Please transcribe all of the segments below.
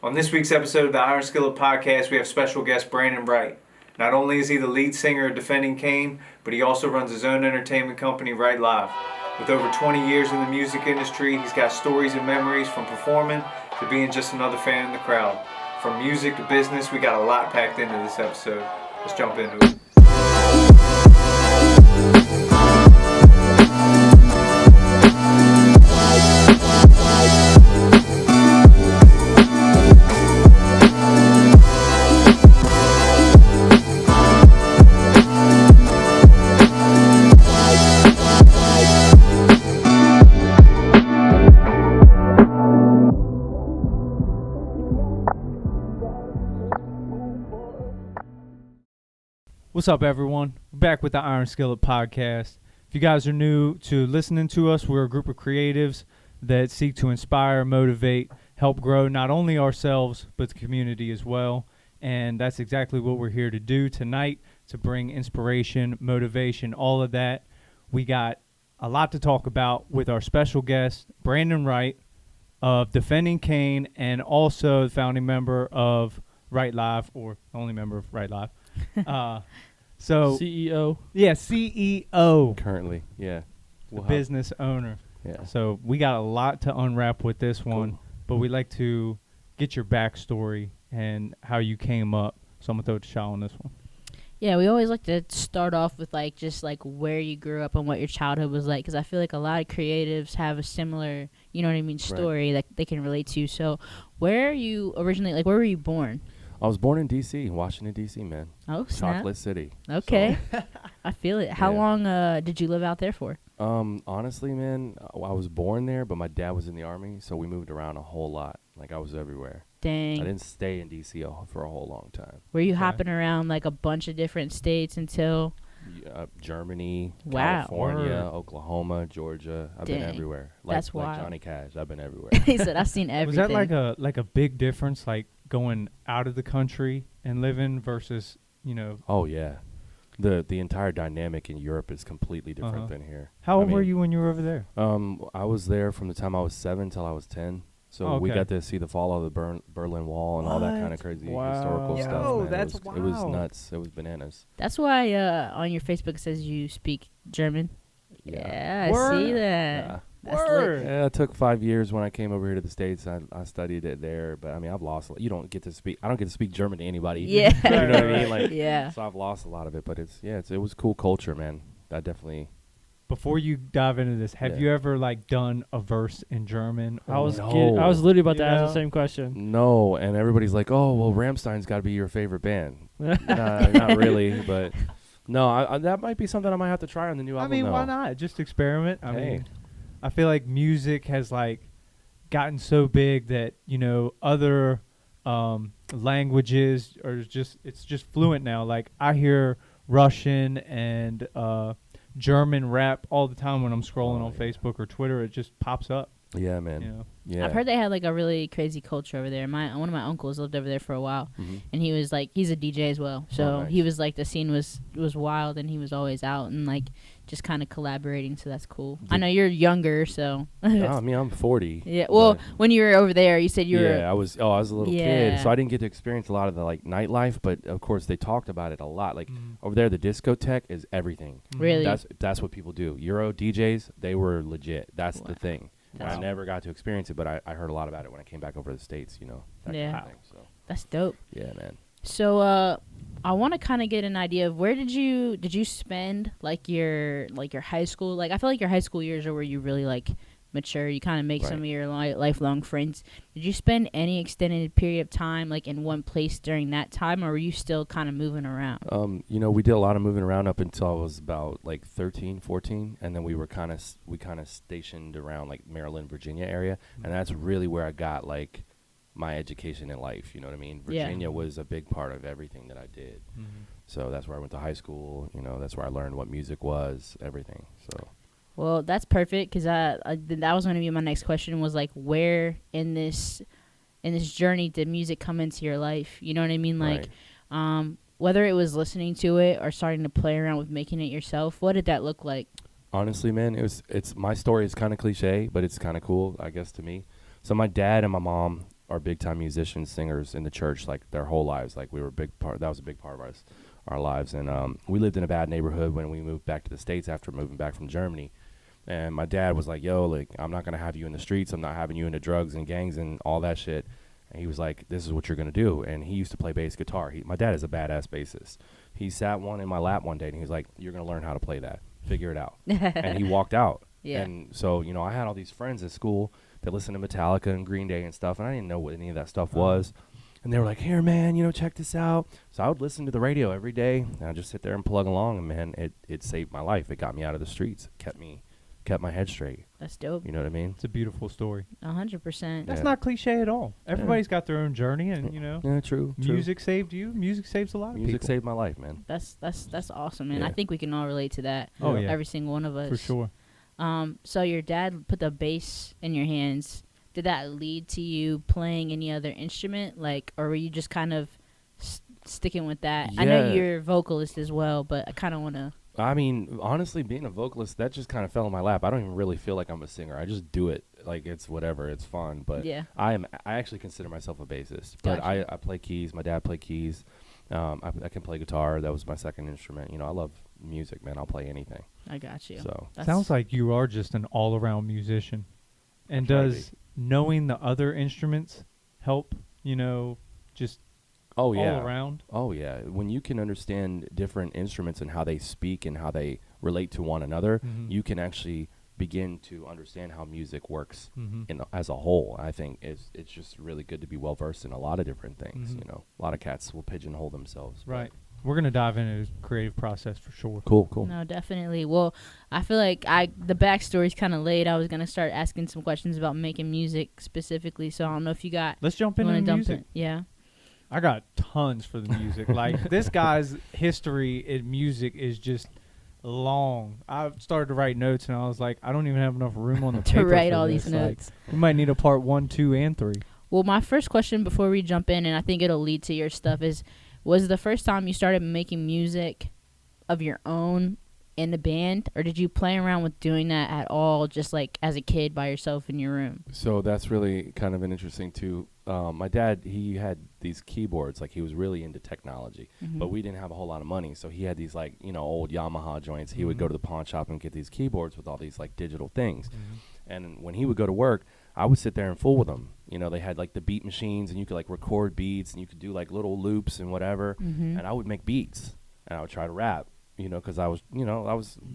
On this week's episode of the Iron Skillet Podcast, we have special guest Brandon Wright. Not only is he the lead singer of Defending Cain, but he also runs his own entertainment company, Wright Live. With over 20 years in the music industry, he's got stories and memories from performing to being just another fan in the crowd. From music to business, we got a lot packed into this episode. Let's jump into it. What's up, everyone? We're back with the Iron Skillet Podcast. If you guys are new to listening to us, we're a group of creatives that seek to inspire, motivate, help grow not only ourselves, but the community as well. And that's exactly what we're here to do tonight, to bring inspiration, motivation, all of that. We got a lot to talk about with our special guest, Brandon Wright of Defending Cain, and also the founding member of Wright Live, or only member of Wright Live. So CEO. Yeah, CEO. Currently, yeah. The business owner. Yeah. So we got a lot to unwrap with this one, but we'd like to get your backstory and how you came up. So I'm going to throw it to Shaw on this one. Yeah, we always like to start off with just where you grew up and what your childhood was like, because I feel like a lot of creatives have a similar, story that they can relate to. So where are you originally, where were you born? I was born in D.C., Washington, D.C., man. Oh, snap. Chocolate City. Okay. So, I feel it. How long did you live out there for? Honestly, man, I was born there, but my dad was in the Army, so we moved around a whole lot. I was everywhere. Dang. I didn't stay in D.C. for a whole long time. Were you hopping around a bunch of different states until? Germany, wow. California, Oklahoma, Georgia. I've been everywhere. That's wild. Like Johnny Cash, I've been everywhere. He said, I've seen everything. Was that like a big difference, going out of the country and living versus, Oh, yeah. The entire dynamic in Europe is completely different than here. How old were you when you were over there? I was there from the time I was 7 till I was 10. So we got to see the fall of the Berlin Wall and all that kind of crazy historical stuff. Man. That's wild. It was nuts. It was bananas. That's why on your Facebook it says you speak German. Yeah, Word. I see that. Yeah. Word. Yeah, it took 5 years when I came over here to the States. I studied it there, but I've lost. You don't get to speak. I don't get to speak German to anybody. Yeah. You know what I mean? Yeah. So I've lost a lot of it, but it was cool culture, man. That definitely. Before you dive into this, have you ever done a verse in German? I was No. I was literally about to ask the same question. No, and everybody's like, "Oh, well, Rammstein's got to be your favorite band." Not really, but no, that might be something I might have to try on the new album. Why not? Just experiment. I Hey. mean, I feel like music has gotten so big that other languages are it's just fluent now. I hear Russian and German rap all the time when I'm scrolling on Facebook or Twitter. It just pops up. Yeah, man. Yeah. I've heard they had a really crazy culture over there. One of my uncles lived over there for a while, and he was he's a DJ as well. So nice. he was the scene was wild, and he was always out and just kind of collaborating. So that's cool. I know you're younger, so. I'm 40. Yeah. Well, when you were over there, you said you were. Yeah, I was a little kid, so I didn't get to experience a lot of the nightlife. But of course, they talked about it a lot. Over there, the discotheque is everything. Really. That's what people do. Euro DJs, they were legit. That's the thing. I never got to experience it, but I heard a lot about it when I came back over to the States, that kind of thing. So. That's dope. Yeah, man. So I want to kind of get an idea of where did you spend your high school? I feel like your high school years are where you really mature. You kind of make some of your lifelong friends. Did you spend any extended period of time in one place during that time, or were you still kind of moving around? We did a lot of moving around up until I was about 13, 14, and then we kind of stationed around Maryland, Virginia area, and that's really where I got my education in life. You know what I mean? Virginia was a big part of everything that I did. So that's where I went to high school. That's where I learned what music was, everything. So. Well, that's perfect, because that was going to be my next question, was where in this journey did music come into your life? You know what I mean? Whether it was listening to it or starting to play around with making it yourself, what did that look like? Honestly, man, it's my story is kind of cliche, but it's kind of cool, I guess, to me. So my dad and my mom, are big time musicians, singers in the church like their whole lives. Like we were a big part. That was a big part of our lives. And we lived in a bad neighborhood when we moved back to the States after moving back from Germany. And my dad was like, "Yo, like I'm not gonna have you in the streets. I'm not having you into drugs and gangs and all that shit." And he was like, "This is what you're gonna do." And he used to play bass guitar. My dad is a badass bassist. He sat one in my lap one day and he was like, "You're gonna learn how to play that. Figure it out." And he walked out. Yeah. And so, you know, I had all these friends at school that listened to Metallica and Green Day and stuff, and I didn't know what any of that stuff was. And they were like, "Here, man, you know, check this out." So I would listen to the radio every day, and I'd just sit there and plug along, and man, it saved my life. It got me out of the streets. It kept my head straight. That's dope. You know what I mean? It's a beautiful story. 100%. That's Yeah. not cliche at all. Everybody's got their own journey, and you know, Yeah, true. music saved you. Music saves a lot of Music people. saved my life, man. That's awesome, man. I Yeah. think we can all relate to that. Oh, yeah. Every single one of us. For sure. So your dad put the bass in your hands. Did that lead to you playing any other instrument, like, or were you just kind of sticking with that? I know Yeah. you're a vocalist as well, but I kind of want to. I mean, honestly, being a vocalist, that just kind of fell in my lap. I don't even really feel like I'm a singer. I just do it. Like, it's whatever. It's fun. But Yeah. I actually consider myself a bassist. But Gotcha. I play keys. My dad played keys. I can play guitar. That was my second instrument. You know, I love music, man. I'll play anything. I got you. So Sounds like you are just an all-around musician. And Try to does knowing the other instruments help, you know, just oh yeah. all around? Oh, yeah. When you can understand different instruments and how they speak and how they relate to one another, Mhm. you can actually begin to understand how music works Mhm. as a whole. I think it's just really good to be well-versed in a lot of different things. Mhm. You know, a lot of cats will pigeonhole themselves. but- Right. We're going to dive into the creative process for sure. Cool. No, definitely. Well, I feel like the backstory's kind of late. I was gonna start asking some questions about making music specifically, so I don't know if you got. Let's jump You into want the to dump music. it? Yeah. I got tons for the music. Like, this guy's history in music is just long. I started to write notes, and I was like, I don't even have enough room on the To paper write for all this. these Like, notes. we might need a part 1, 2, and 3. Well, my first question before we jump in, and I think it'll lead to your stuff, was the first time you started making music of your own in the band, or did you play around with doing that at all, just like as a kid by yourself in your room? So that's really kind of an interesting too. My dad, he had these keyboards, like he was really into technology, but we didn't have a whole lot of money. So he had these like, you know, old Yamaha joints. He would go to the pawn shop and get these keyboards with all these like digital things. And when he would go to work, I would sit there and fool with him. You know, they had like the beat machines and you could like record beats and you could do like little loops and whatever. And I would make beats and I would try to rap, you know, because I was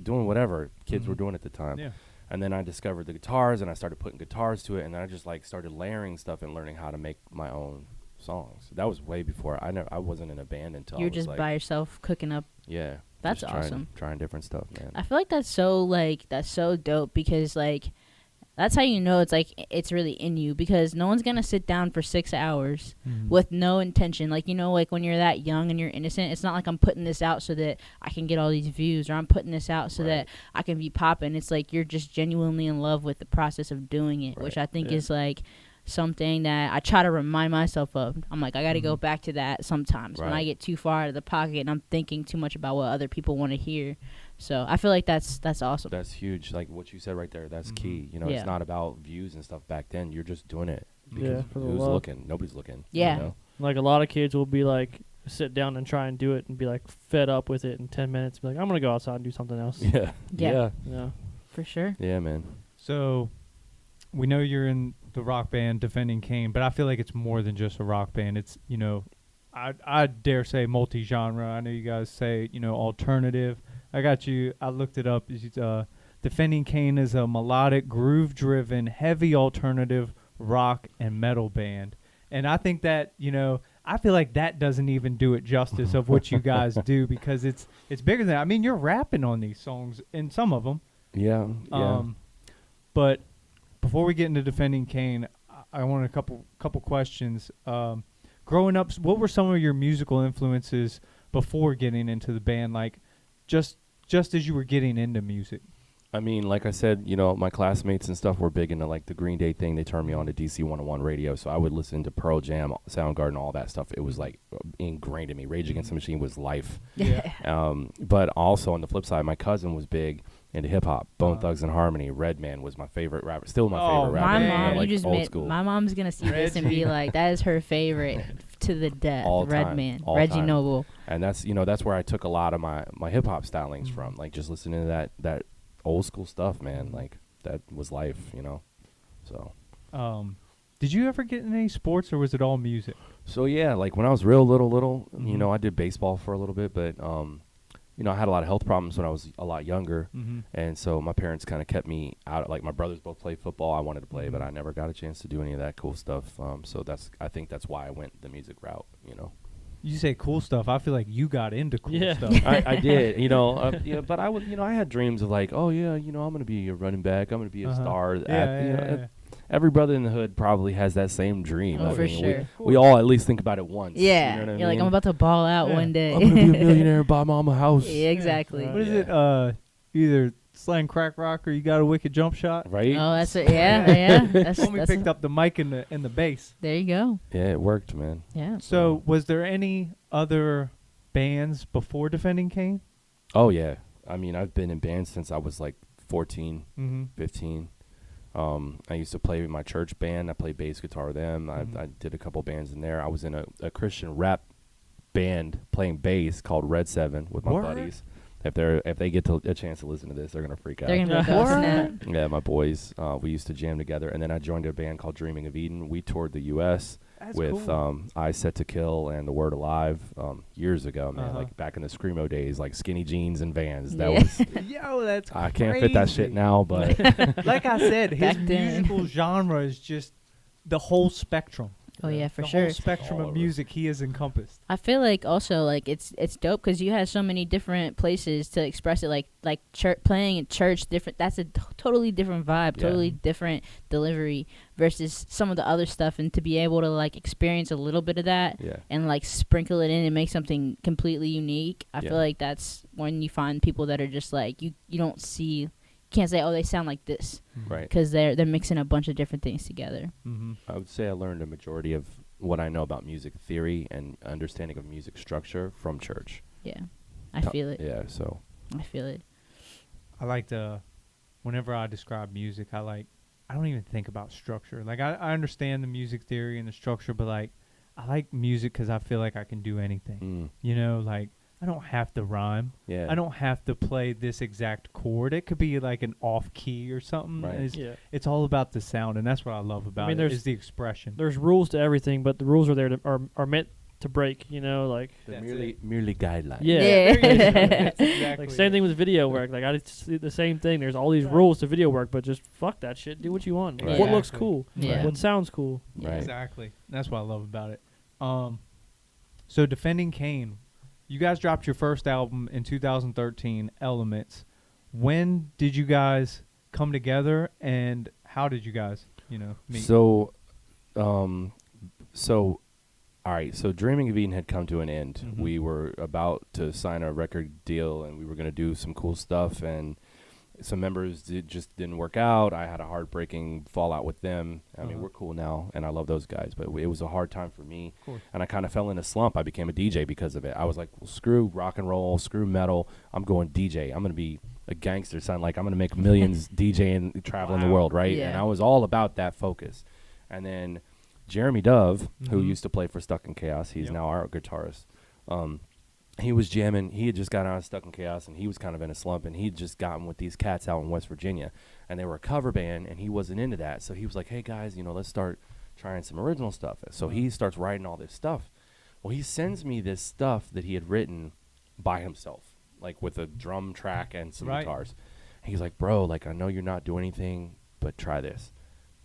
doing whatever kids were doing at the time. Yeah. And then I discovered the guitars and I started putting guitars to it. And then I just like started layering stuff and learning how to make my own songs. That was way before. I wasn't in a band until You're I was just like, by yourself cooking up. yeah. That's just awesome. Trying different stuff, man. I feel like that's so dope, because like that's how you know it's really in you, because no one's gonna sit down for 6 hours with no intention. Like, you know, like when you're that young and you're innocent, it's not like I'm putting this out so that I can get all these views, or I'm putting this out so that I can be popping. It's like you're just genuinely in love with the process of doing it, which I think is like something that I try to remind myself of. I'm like, I got to go back to that sometimes when I get too far out of the pocket and I'm thinking too much about what other people want to hear. So I feel like that's awesome. That's huge. Like what you said right there, that's key. You know, Yeah. it's not about views and stuff back then. You're just doing it Yeah, because for the who's love. looking? Nobody's looking. Yeah. You know? Like a lot of kids will be like, sit down and try and do it and be like fed up with it in 10 minutes. Be like, I'm going to go outside and do something else. Yeah. Yeah. Yeah. For sure. Yeah, man. So, we know you're in the rock band Defending Cain, but I feel like it's more than just a rock band. It's, you know, I dare say multi-genre. I know you guys say, you know, alternative. I looked it up. Defending Cain is a melodic, groove-driven, heavy alternative rock and metal band. And I think that, you know, I feel like that doesn't even do it justice of what you guys do, because it's bigger than that. I mean, you're rapping on these songs in some of them. Yeah. Yeah. But before we get into Defending Cain, I want a couple questions. Growing up, what were some of your musical influences before getting into the band? Like, just as you were getting into music. I mean, like I said, you know, my classmates and stuff were big into like the Green Day thing. They turned me on to DC 101 radio, so I would listen to Pearl Jam, Soundgarden, all that stuff. It was like ingrained in me. Rage Against the Machine was life. Yeah. But also on the flip side, my cousin was big into hip hop. Bone Thugs and Harmony, Redman was my favorite rapper. Still my Oh, favorite rapper. My man. mom, like you just old made, school. my mom's gonna see this and be Reggie. like, that is her favorite to the death. All time, Redman, all Reggie time. Noble. And that's that's where I took a lot of my hip hop stylings Mm-hmm. from. Like just listening to that old school stuff, man. Like that was life, So Did you ever get in any sports, or was it all music? So yeah, like when I was real little, Mhm. I did baseball for a little bit, but I had a lot of health problems when I was a lot younger, Mm-hmm. and so my parents kind of kept me out. Like my brothers both played football. I wanted to play, but Mhm. I never got a chance to do any of that cool stuff. So I think that's why I went the music route. You say cool stuff. I feel like you got into cool Yeah. stuff. I did, but I was, I had dreams of like, oh yeah, I'm gonna be a running back. I'm gonna be a Uh-huh. star. Yeah. Every brother in the hood probably has that same dream. Oh, I for mean, sure. we all at least think about it once. Yeah, you know what I you're like, mean? I'm about to ball out Yeah. one day. I'm gonna be a millionaire and buy mama a house. Yeah, exactly. What is Yeah. it? Either slang crack rock or you got a wicked jump shot. Right? Oh, that's it. Yeah. That's, Homie that's picked up the mic and the bass. There you go. Yeah, it worked, man. Yeah. So, was there any other bands before Defending Cain? Oh yeah. I mean, I've been in bands since I was like 14, Mm-hmm. 15. I used to play with my church band. I played bass guitar with them. Mhm. I did a couple bands in there. I was in a Christian rap band playing bass called Red 7 with my Word? buddies. If they get a chance to listen to this, they're gonna freak out. They're gonna be like, oh, snap. Yeah, my boys. We used to jam together, and then I joined a band called Dreaming of Eden. We toured the U.S. That's with cool. I Set to Kill and The Word Alive years ago, man. Uh-huh. Like back in the screamo days, like skinny jeans and Vans. That Yeah. was Yo, that's I can't fit that shit crazy. now, but Like I said, his Back then. musical genre is just the whole spectrum. Oh yeah, for the sure. whole spectrum All of over. music he has encompassed. I feel like also like it's dope because you have so many different places to express it. Like church, playing in church, different. That's a totally different vibe, Yeah. totally different delivery versus some of the other stuff. And to be able to like experience a little bit of that yeah. and like sprinkle it in and make something completely unique. I Yeah. feel like that's when you find people that are just like you don't see. You can't say, oh, they sound like this Right. because they're mixing a bunch of different things together. Mm-hmm. I would say I learned a majority of what I know about music theory and understanding of music structure from church. Yeah, I feel it. Yeah, so I feel it. I like to, whenever I describe music, I don't even think about structure. Like, I understand the music theory and the structure, but, like, I like music because I feel like I can do anything. Like, I don't have to rhyme. yeah. I don't have to play this exact chord. It could be, like, an off key or something. Right. And it's all about the sound, and that's what I love about it, there's- is the expression. There's rules to everything, but the rules are there are meant to break. Like They're That's merely guidelines. yeah. Yeah. That's exactly Like same it. thing with video work. Like I just see the same thing. There's all these rules to video work, but just fuck that shit. Do what you want. Right. What looks Exactly. cool. Yeah. What sounds cool. Right. Exactly. That's what I love about it. So Defending Cain, you guys dropped your first album in 2013, Elements. When did you guys come together, and how did you guys, meet? So, all right. So, Dreaming of Eden had come to an end. Mhm. We were about to sign a record deal, and we were going to do some cool stuff. And some members just didn't work out. I had a heartbreaking fallout with them. I mean, Uh-huh. we're cool now, and I love those guys. But it was a hard time for me, Of course. and I kind of fell in a slump. I became a DJ because of it. I was like, well, screw rock and roll, screw metal. I'm going DJ. I'm going to be a gangster, son. Like, I'm going to make millions DJing, traveling the Wow. world, right? Yeah. And I was all about that focus. And then Jeremy Dove, who Mhm. used to play for Stuck in Chaos, he's Yep. now our guitarist. He was jamming. He had just got out of Stuck in Chaos, and he was kind of in a slump. And he'd just gotten with these cats out in West Virginia, and they were a cover band, and he wasn't into that. So he was like, "Hey guys, let's start trying some original stuff." So he starts writing all this stuff. Well, he sends me this stuff that he had written by himself, like with a drum track and some Right. guitars. And he's like, "Bro, like I know you're not doing anything, but try this."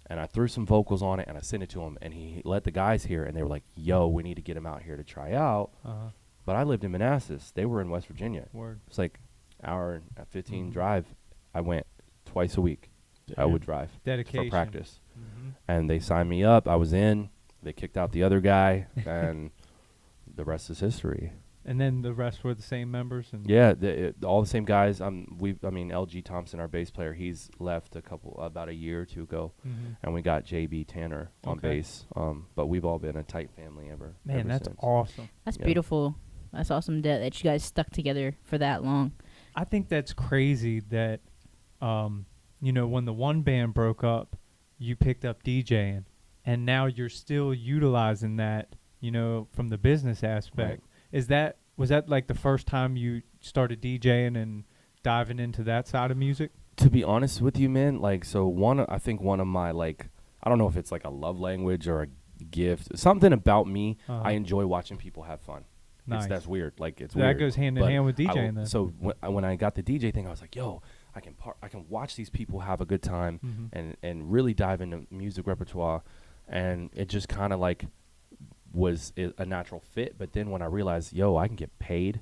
And I threw some vocals on it, and I sent it to him, and he let the guys hear it, and they were like, "Yo, we need to get him out here to try out." Uh-huh. But I lived in Manassas. They were in West Virginia. Word. It's like hour and 15 Mhm. drive. I went twice a week. I would drive Dedication. for practice. Mhm. And they signed me up. I was in. They kicked out the other guy, and the rest is history. And then the rest were the same members? And Yeah, all the same guys. LG Thompson, our bass player, he's left about a year or two ago, Mhm. and we got JB Tanner on Okay. bass. But we've all been a tight family ever. Man, ever that's since. awesome. That's Yeah. beautiful. That's awesome that you guys stuck together for that long. I think that's crazy that you know, when the one band broke up, you picked up DJing, and now you're still utilizing that, you know, from the business aspect. Right. Was that like the first time you started DJing and diving into that side of music? To be honest with you, man, like, so I think one of my, like, I don't know if it's like a love language or a gift, something about me, I enjoy watching people have fun. Nice. That's weird. Like, it's that weird. goes hand in hand with DJing then. So when I got the DJ thing, I was like, yo, I can watch these people have a good time and really dive into music repertoire, and it just kind of like was a natural fit. But then when I realized, yo, I can get paid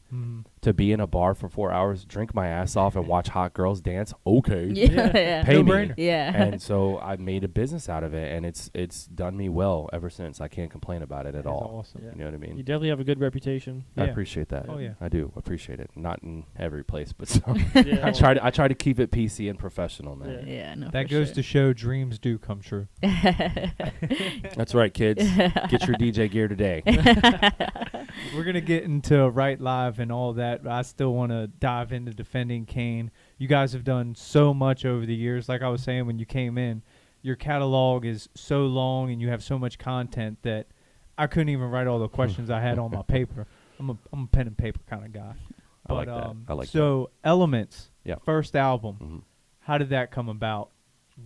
to be in a bar for 4 hours, drink my ass off, and watch hot girls dance. Okay, Yeah. pay me. No-brainer. Yeah. And so I made a business out of it, and it's done me well ever since. I can't complain about it at That's all. awesome. Yeah. You know what I You mean? definitely have a good reputation. I Yeah. appreciate that. Oh, yeah. I do appreciate it. Not in every place, but some. Yeah. I try to keep it PC and professional, man. Yeah, no. That for goes sure. to show dreams do come true. That's right, kids. Get your DJ gear today. We're going to get into Right Live and all that. But I still want to dive into Defending Cain. You guys have done so much over the years. Like I was saying when you came in, your catalog is so long and you have so much content that I couldn't even write all the questions I had on my paper. I'm a pen and paper kind of guy. I like that. I like so Elements, Yeah. first album. Mhm. How did that come about?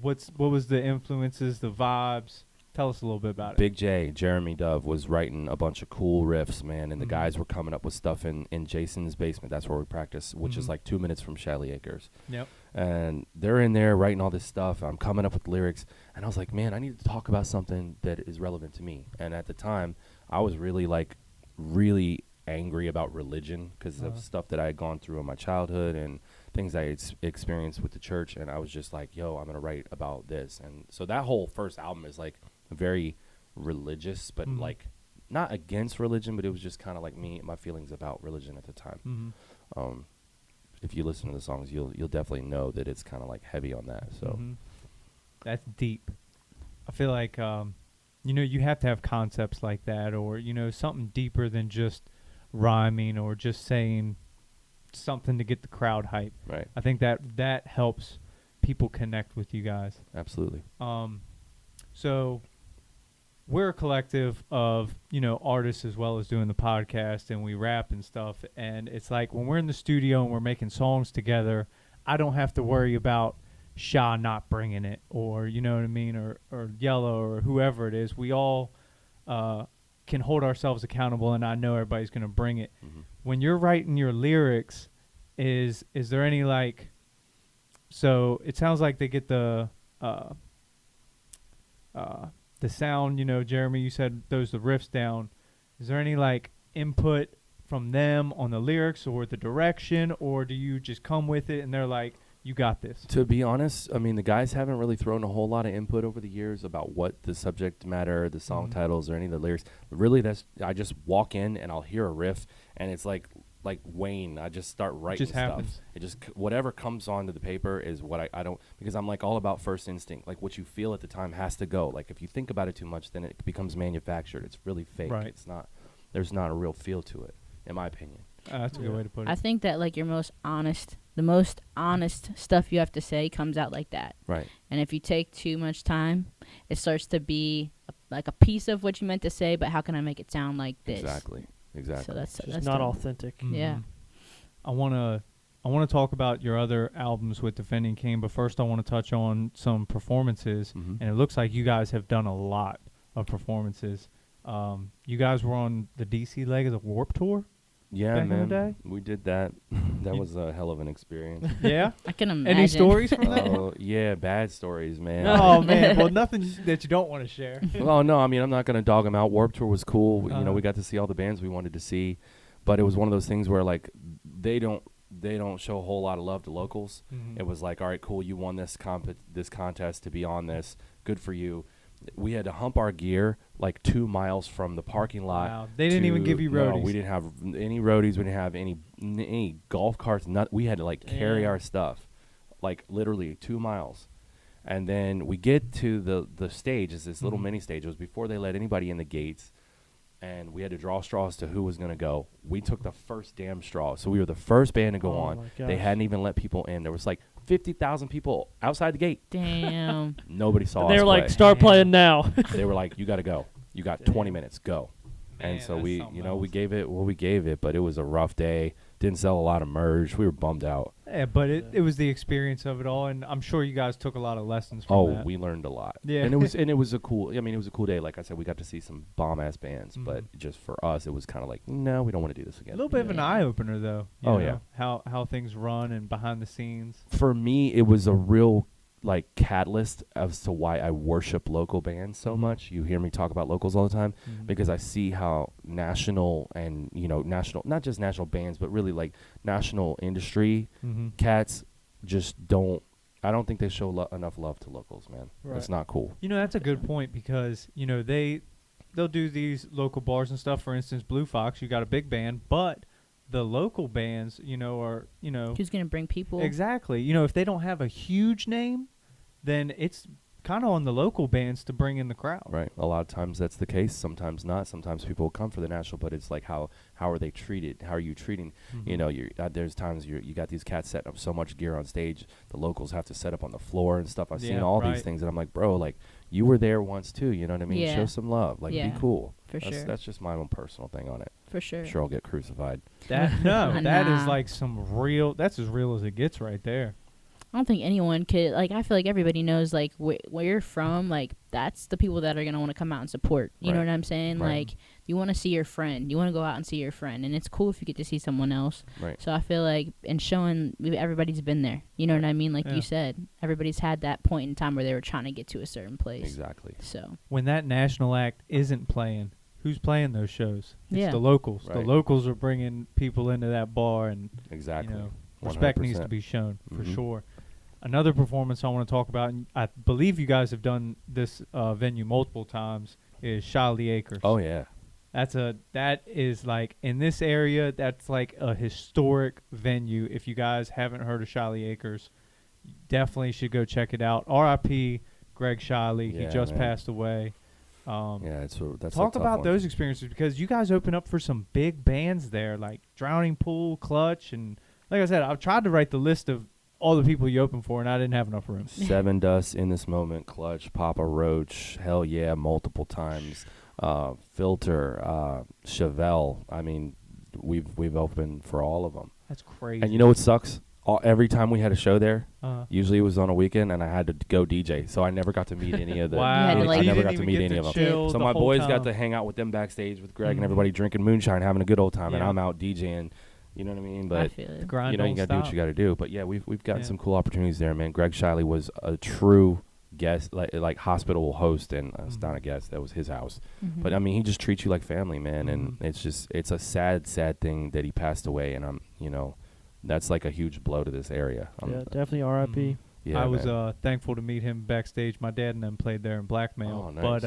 What was the influences, the vibes? Tell us a little bit about it. Big J, Jeremy Dove, was writing a bunch of cool riffs, man, and the Mhm. guys were coming up with stuff in Jason's basement. That's where we practice, which is Mhm. like 2 minutes from Shelly Acres. Yep. And they're in there writing all this stuff. I'm coming up with lyrics, and I was like, man, I need to talk about something that is relevant to me. And at the time, I was really angry about religion because of stuff that I had gone through in my childhood and things I had experienced with the church. And I was just like, yo, I'm going to write about this. And so that whole first album is like very religious, but like not against religion, but it was just kind of like my feelings about religion at the time. If you listen to the songs, you'll definitely know that it's kind of like heavy on that. So That's deep. I feel like you know, you have to have concepts like that, or you know, something deeper than just rhyming or just saying something to get the crowd hype. right, I think that helps people connect with you guys. absolutely. So we're a collective of, you know, artists as well as doing the podcast, and we rap and stuff. And it's like when we're in the studio and we're making songs together, I don't have to worry about Sha not bringing it, or you know what I mean, or Yellow or whoever it is. We all can hold ourselves accountable, and I know everybody's going to bring it. When you're writing your lyrics, is there any like? So it sounds like they get the sound, you know, Jeremy, you said the riffs down. Is there any like input from them on the lyrics or the direction, or do you just come with it and they're like, you got this? To be honest, I mean, the guys haven't really thrown a whole lot of input over the years about what the subject matter, the song titles, or any of the lyrics. Really, I just walk in and I'll hear a riff, and it's like Wayne. I just start writing just stuff. happens. It just whatever comes onto the paper is what I don't, because I'm like all about first instinct. Like what you feel at the time has to go. Like if you think about it too much, then it becomes manufactured. It's really fake. Right. It's not. There's not a real feel to it, in my opinion. That's a good way to put it. I think that like the most honest stuff you have to say comes out like that. Right. And if you take too much time, it starts to be like a piece of what you meant to say, but how can I make it sound like this? Exactly. So that's Just not dope. authentic. Yeah. I wanna talk about your other albums with Defending Cain, but first I want to touch on some performances, and it looks like you guys have done a lot of performances. You guys were on the DC leg of the Warped Tour. Yeah, Back in the man. day? We did that. That You- was a hell of an experience. Yeah. I can imagine. Any stories from that? Oh, yeah, bad stories, man. Oh man, well nothing that you don't want to share. Well, no, I mean, I'm not going to dog them out. Warped Tour was cool. You know, Uh-huh. we got to see all the bands we wanted to see, but it was one of those things where like they don't show a whole lot of love to locals. It was like, all right, cool, you won this contest to be on this. Good for you. We had to hump our gear like 2 miles from the parking lot. Wow. They didn't even give you roadies. No, we didn't have any roadies. We didn't have any golf carts. We had to like carry our stuff, like literally 2 miles. And then we get to the stage. It's this little mini stage. It was before they let anybody in the gates. And we had to draw straws to who was going to go. We took the first damn straw. So we were the first band to go Oh on. my They gosh. hadn't even let people in. There was like 50,000 people outside the gate. Damn. Nobody saw They us were like, play. start playing now. They were like, you got to go. You got 20 minutes. Go. Man, And so that's we, something you know, we else. gave it what we gave it, but it was a rough day. Didn't sell a lot of merch. We were bummed out. Yeah, but it was the experience of it all, and I'm sure you guys took a lot of lessons from that. We learned a lot. Yeah. And it was a cool. I mean, it was a cool day. Like I said, we got to see some bomb ass bands, but just for us, it was kind of like, no, we don't want to do this A again. little bit of an Yeah. eye opener, though. you Oh, know, yeah. how things run and behind the scenes. For me, it was a real like catalyst as to why I worship local bands so much. You hear me talk about locals all the time because I see how national and national, not just national bands, but really like national industry cats just don't. I don't think they show enough love to locals, man. Right. It's not cool. You know, that's a good point because they'll do these local bars and stuff. For instance, Blue Fox, you got a big band, but the local bands, are Who's gonna bring people? exactly. If they don't have a huge name, then it's kind of on the local bands to bring in the crowd. Right. A lot of times that's the case. Sometimes not. Sometimes people will come for the national, but it's like how are they treated? How are you treating? There's times you got these cats setting up so much gear on stage. The locals have to set up on the floor and stuff. I've seen Yeah, all right. these things, and I'm like, bro, like you were there once too. You know what I mean? Yeah. Show some love. Like Yeah, be cool. for sure. That's just my own personal thing on it. For sure. Sure, I'll get crucified. That is Nah. like that's as real as it gets right there. I don't think anyone could, like, I feel like everybody knows, like, where you're from, like, that's the people that are going to want to come out and support. You know Right. what I'm saying? Right. Like, you want to see your friend. You want to go out and see your friend. And it's cool if you get to see someone else. Right. So I feel like, and showing, everybody's been there. You know what I mean? Like Yeah. you said, everybody's had that point in time where they were trying to get to a certain place. Exactly. So, When that national act isn't playing, who's playing those shows? It's Yeah. the locals. The Right. locals are bringing people into that bar, and Exactly. respect needs to 100%. be shown for Mhm. sure. Another performance I want to talk about, and I believe you guys have done this venue multiple times, is Shiley Acres. Oh yeah. That is like in this area, that's like a historic venue. If you guys haven't heard of Shiley Acres, you definitely should go check it out. R.I.P. Greg Shiley. He Yeah, just man. passed away. Yeah, that's a Talk tough about one. those experiences because you guys open up for some big bands there, like Drowning Pool, Clutch, and like I said, I've tried to write the list of all the people you open for, and I didn't have enough room. Seven Dust, In This Moment, Clutch, Papa Roach, Hell Yeah, multiple times, Filter, Chevelle. I mean, we've opened for all of them. That's crazy. And you know what sucks? Every time we had a show there, Uh, usually it was on a weekend, and I had to go DJ, so I never got to meet any of the. wow. You had to, So like- I you never didn't got to even meet get any of them. chill So the my whole boys got time. to hang out with them backstage with Greg Mhm. and everybody drinking moonshine, having a good old time, and Yeah. I'm out DJing. You know what I mean? I But feel The it. grind you know, you don't got to do what stop. you got to do. But yeah, we've gotten Yeah. some cool opportunities there, man. Greg Shiley was a true guest, like hospital host, and it's not a guest. That was his house. Mhm. But I mean, he just treats you like family, man. And Mhm. it's a sad thing that he passed away. And that's like a huge blow to this area. Yeah, definitely R.I.P. Yeah, I was man. thankful to meet him backstage. My dad and them played there in Blackmail. Oh, nice. But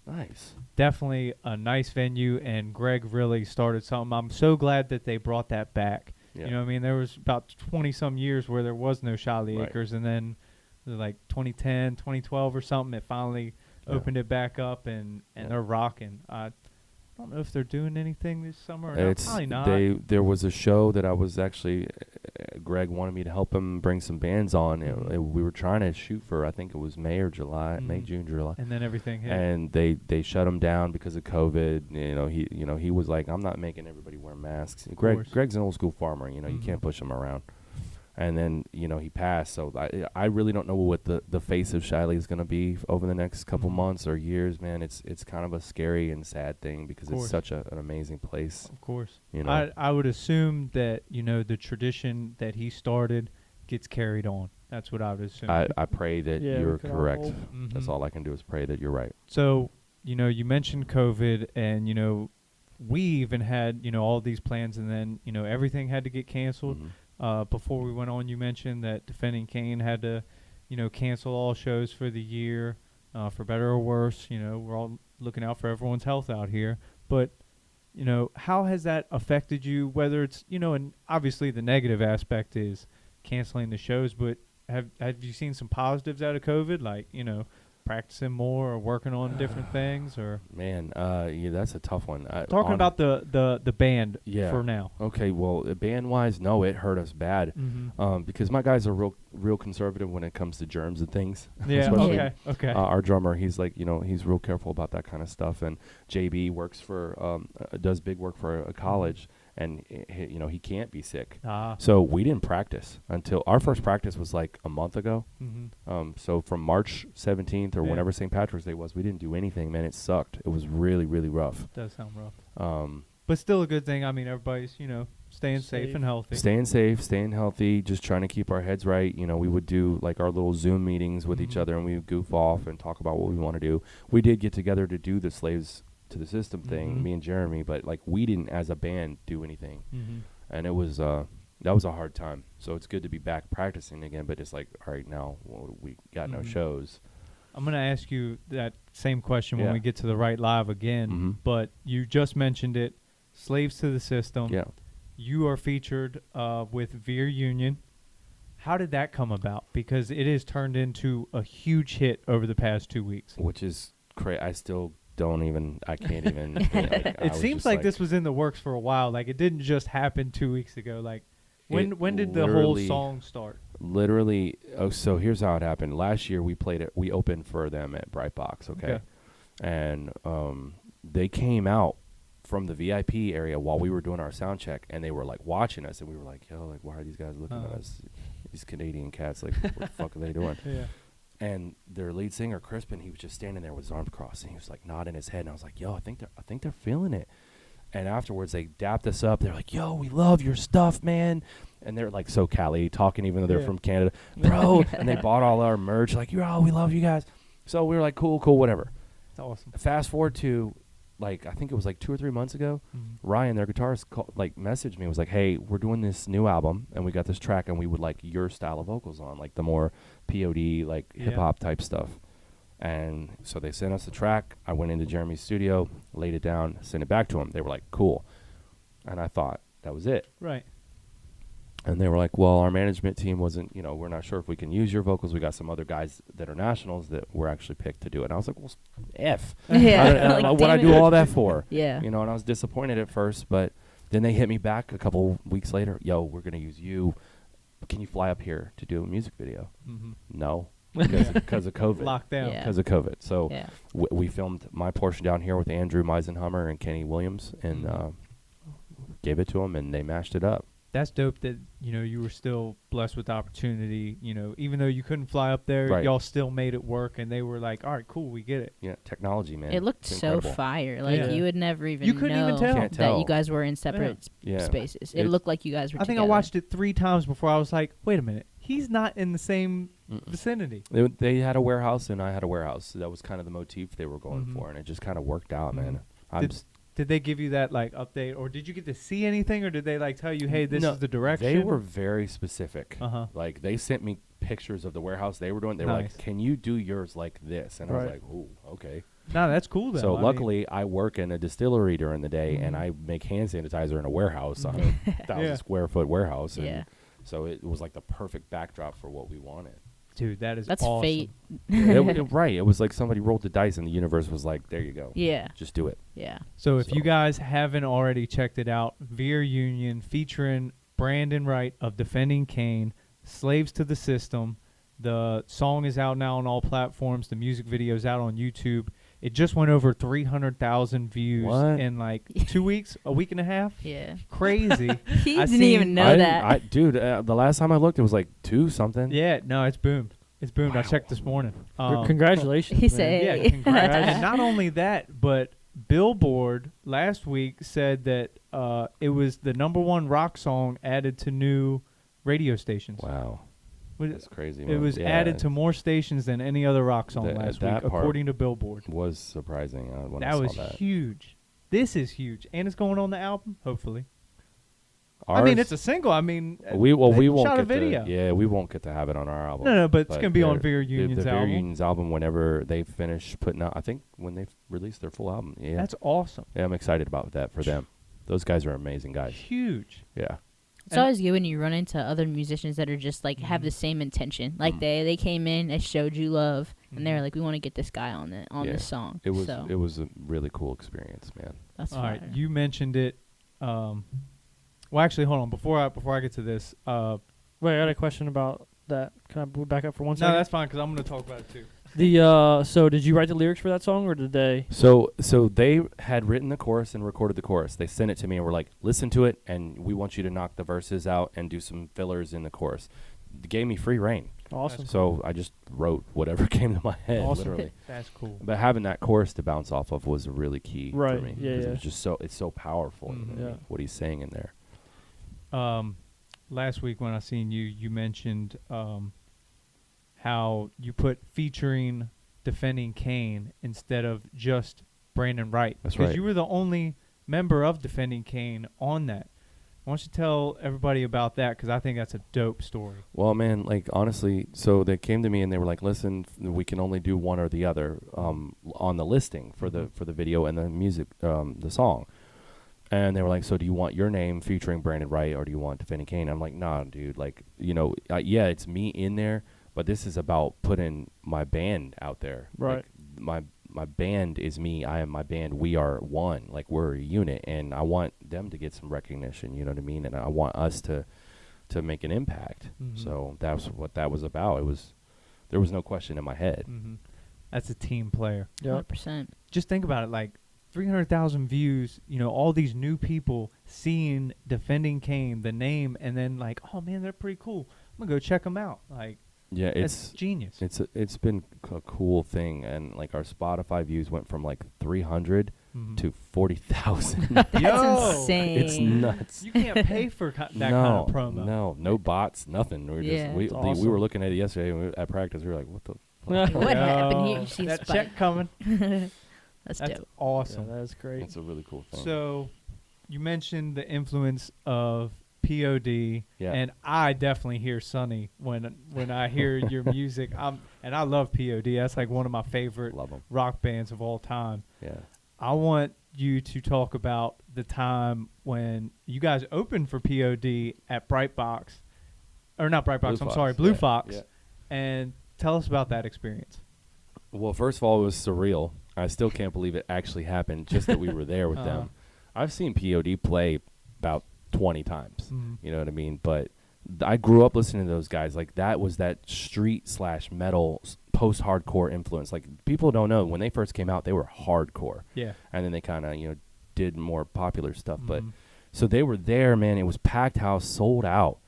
Nice. definitely a nice venue, and Greg really started something. I'm so glad that they brought that back. Yeah. You know what I mean? There was about 20-some years where there was no Shiley Right. Acres, and then like 2010, 2012 or something, it finally Yeah. opened it back up, and Yeah. they're rocking. I don't know if they're doing anything this summer or not. Probably not. There was a show that I was actually Greg wanted me to help him bring some bands on. We were trying to shoot for, I think it was May or July, May, Mhm. June, July. And then everything hit. And they shut him down because of COVID. He was like, I'm not making everybody wear masks. course. Greg's an old school farmer. You Mhm. can't push him around. And then he passed. So I really don't know what the face of Shiley is going to be over the next couple Mhm. months or years, man. It's kind of a scary and sad thing because Of it's course. such an amazing place. Of course. You know. I would assume that, the tradition that he started gets carried on. That's what I would assume. I pray that Yeah, we you're could all correct. hope. That's Mhm. all I can do is pray that you're right. So, you mentioned COVID, and, we even had, all these plans, and then, everything had to get canceled. Mhm. Before we went on, you mentioned that Defending Cain had to, cancel all shows for the year, for better or worse. We're all looking out for everyone's health out here. But, how has that affected you? Whether it's, and obviously the negative aspect is canceling the shows, but have you seen some positives out of COVID? Like, practicing more or working on different things? Or Man, yeah, that's a tough one. talking about the band Yeah. for now. Okay, well, band wise, no, it hurt us bad. Because my guys are real conservative when it comes to germs and things. Yeah. Especially, Okay. our drummer, he's like, he's real careful about that kind of stuff. And JB works for does big work for a college, and he can't be sick. So we didn't practice until our first practice was like a month ago. So from March 17th or whenever St. Patrick's Day was, we didn't do anything. Man, it sucked. It was really, really rough. Does sound rough. But still a good thing. I mean, everybody's staying safe and healthy. Staying safe, staying healthy, just trying to keep our heads right. We would do like our little Zoom meetings with each other, and we would goof off and talk about what we want to do. We did get together to do the Slaves to the System thing, me and Jeremy, but like we didn't as a band do anything. And it was that was a hard time. So it's good to be back practicing again, but it's like, all right, now we got no shows. I'm going to ask you that same question when Yeah. we get to the Right Live again, but you just mentioned it, Slaves to the System. Yeah. You are featured with Veer Union. How did that come about? Because it has turned into a huge hit over the past 2 weeks. Which is crazy. I still don't even, I can't even. It seems like this was in the works for a while. Like it didn't just happen 2 weeks ago. Like when did the whole song start? Literally, so here's how it happened. Last year we opened for them at Brightbox, okay? And they came out from the VIP area while we were doing our sound check, and they were like watching us, and we were like, yo, like why are these guys looking at us? These Canadian cats, like what the fuck are they doing? Yeah. And their lead singer, Crispin, he was just standing there with his arms crossed, and he was like nodding his head, and I was like, yo, I think they're feeling it. And afterwards, they dapped us up. They're like, yo, we love your stuff, man. And they're like so Cali, talking even though they're from Canada. Bro, and they bought all our merch. Like, we love you guys. So we were like, cool, whatever. That's awesome. Fast forward to, like, I think it was like 2 or 3 months ago. Ryan, their guitarist, messaged me and was like, hey, we're doing this new album, and we got this track, and we would like your style of vocals on, like the more P.O.D., like hip-hop type stuff. And so they sent us the track. I went into Jeremy's studio, laid it down, sent it back to them. They were like, cool. And I thought that was it. Right. And they were like, well, our management team wasn't, we're not sure if we can use your vocals. We got some other guys that are nationals that were actually picked to do it. And I was like, well, F. Yeah. What I do all that for? Yeah. And I was disappointed at first, but then they hit me back a couple weeks later. Yo, we're going to use you. Can you fly up here to do a music video? No. Because of COVID. Locked down. Because of COVID. So we filmed my portion down here with Andrew Meisenheimer and Kenny Williams, and gave it to them, and they mashed it up. That's dope that, you were still blessed with the opportunity, even though you couldn't fly up there, Right. y'all still made it work, and they were like, all right, cool, we get it. Yeah, technology, man. It looked It's so incredible. fire. Like, you would never even You couldn't know even tell. Can't that tell. you guys were in separate spaces. It looked like you guys were I think I together. watched it 3 times before I was like, wait a minute, he's not in the same vicinity. They had a warehouse, and I had a warehouse. So that was kind of the motif they were going for, and it just kind of worked out, man. Did they give you that like update, or did you get to see anything, or did they like tell you, hey, this is the direction? They were very specific. Like they sent me pictures of the warehouse they were doing. They were like, can you do yours like this? And I was like, ooh, okay. No, that's cool though. So luckily, I work in a distillery during the day, and I make hand sanitizer in a warehouse on a 1,000 square foot warehouse. And so it was like the perfect backdrop for what we wanted. Dude, that's awesome. Fate. Right. It was like somebody rolled the dice, and the universe was like, there you go. Yeah. Just do it. Yeah. So if you guys haven't already checked it out, Veer Union featuring Brandon Wright of Defending Cain, Slaves to the System. The song is out now on all platforms. The music video is out on YouTube. It just went over 300,000 views in like 2 weeks, a week and a half. Yeah. Crazy. He didn't even know that. Dude, the last time I looked, it was like 2 something. Yeah, no, it's boomed. It's boomed. Wow. I checked this morning. Congratulations. He man. said, Yeah, congrats. And not only that, but Billboard last week said that it was the #1 rock song added to new radio stations. Wow. That's crazy, It man. was added to more stations than any other rock song last week, that part according to Billboard. Was surprising when I That saw was that. huge. This is huge. And it's going on the album, hopefully. Ours, I mean, it's a single. I mean, we won't shot a get video. we won't get to have it on our album. No, but it's going to be on their- Veer Union's the album. Veer Union's album whenever they finish putting out. I think when they release their full album. Yeah, That's awesome. yeah, I'm excited about that for them. Those guys are amazing guys. Huge. Yeah. It's always good when you run into other musicians that are just like have the same intention. Like they came in, they showed you love, and they're like, we want to get this guy on this song. It was a really cool experience, man. That's all fire. right. You mentioned it. Well, actually, hold on. Before I get to this, Wait, I got a question about that. Can I back up for 1 second? no, that's fine because I'm going to talk about it too. So did you write the lyrics for that song, or did they? So they had written the chorus and recorded the chorus. They sent it to me and were like, listen to it, and we want you to knock the verses out and do some fillers in the chorus. They gave me free reign. Awesome. So I just wrote whatever came to my head, Awesome. literally. That's cool. But having that chorus to bounce off of was really key Right, for me. yeah, 'cause yeah. It was just it's so powerful, Mhm. Yeah. what he's saying in there. Last week when I seen you, you mentioned how you put featuring Defending Cain instead of just Brandon Wright. That's Because right. you were the only member of Defending Cain on that. Why don't you tell everybody about that? Because I think that's a dope story. Well, man, like honestly, so they came to me and they were like, "Listen, we can only do one or the other on the listing for the video and the music, the song." And they were like, "So do you want your name featuring Brandon Wright or do you want Defending Cain?" I'm like, "Nah, dude. Like, yeah, it's me in there, but this is about putting my band out there. Right. Like, my band is me. I am my band. We are one. Like, we're a unit, and I want them to get some recognition. You know what I mean? And I want us to make an impact. Mhm. So that's what that was about. There was no question in my head. Mm-hmm. That's a team player. Yep. 100%. Just think about it, like 300,000 views, all these new people seeing Defending Cain, the name, and then like, oh man, they're pretty cool. I'm gonna go check them out. Like, Yeah, it's genius. it's been a cool thing, and like our Spotify views went from like 300 Mhm. to 40,000. That's Yo, insane. It's nuts. You can't pay for that kind of promo. No bots, nothing. We were Yeah. just we That's awesome. we were looking at it yesterday and at practice. We were like, what the fuck? What happened here? Yo, You see a that spike. check coming. That's That's dope. awesome. Yeah, that's great. That's a really cool thing. So, you mentioned the influence of P.O.D. Yeah. and I definitely hear Sonny when I hear your music. And I love P.O.D. That's like one of my favorite Love 'em. rock bands of all time. Yeah. I want you to talk about the time when you guys opened for P.O.D. at Brightbox, or not Brightbox. Blue I'm Fox, sorry, Blue yeah, Fox, yeah. and tell us about that experience. Well, first of all, it was surreal. I still can't believe it actually happened. Just that we were there with Uh-huh. them. I've seen P.O.D. play about 20 times. Mhm. You know what I mean? But I grew up listening to those guys. Like, that was that street/metal post-hardcore influence. Like, people don't know, when they first came out, they were hardcore. Yeah. And then they kind of, did more popular stuff. But Mhm. so they were there, man. It was packed house, sold out.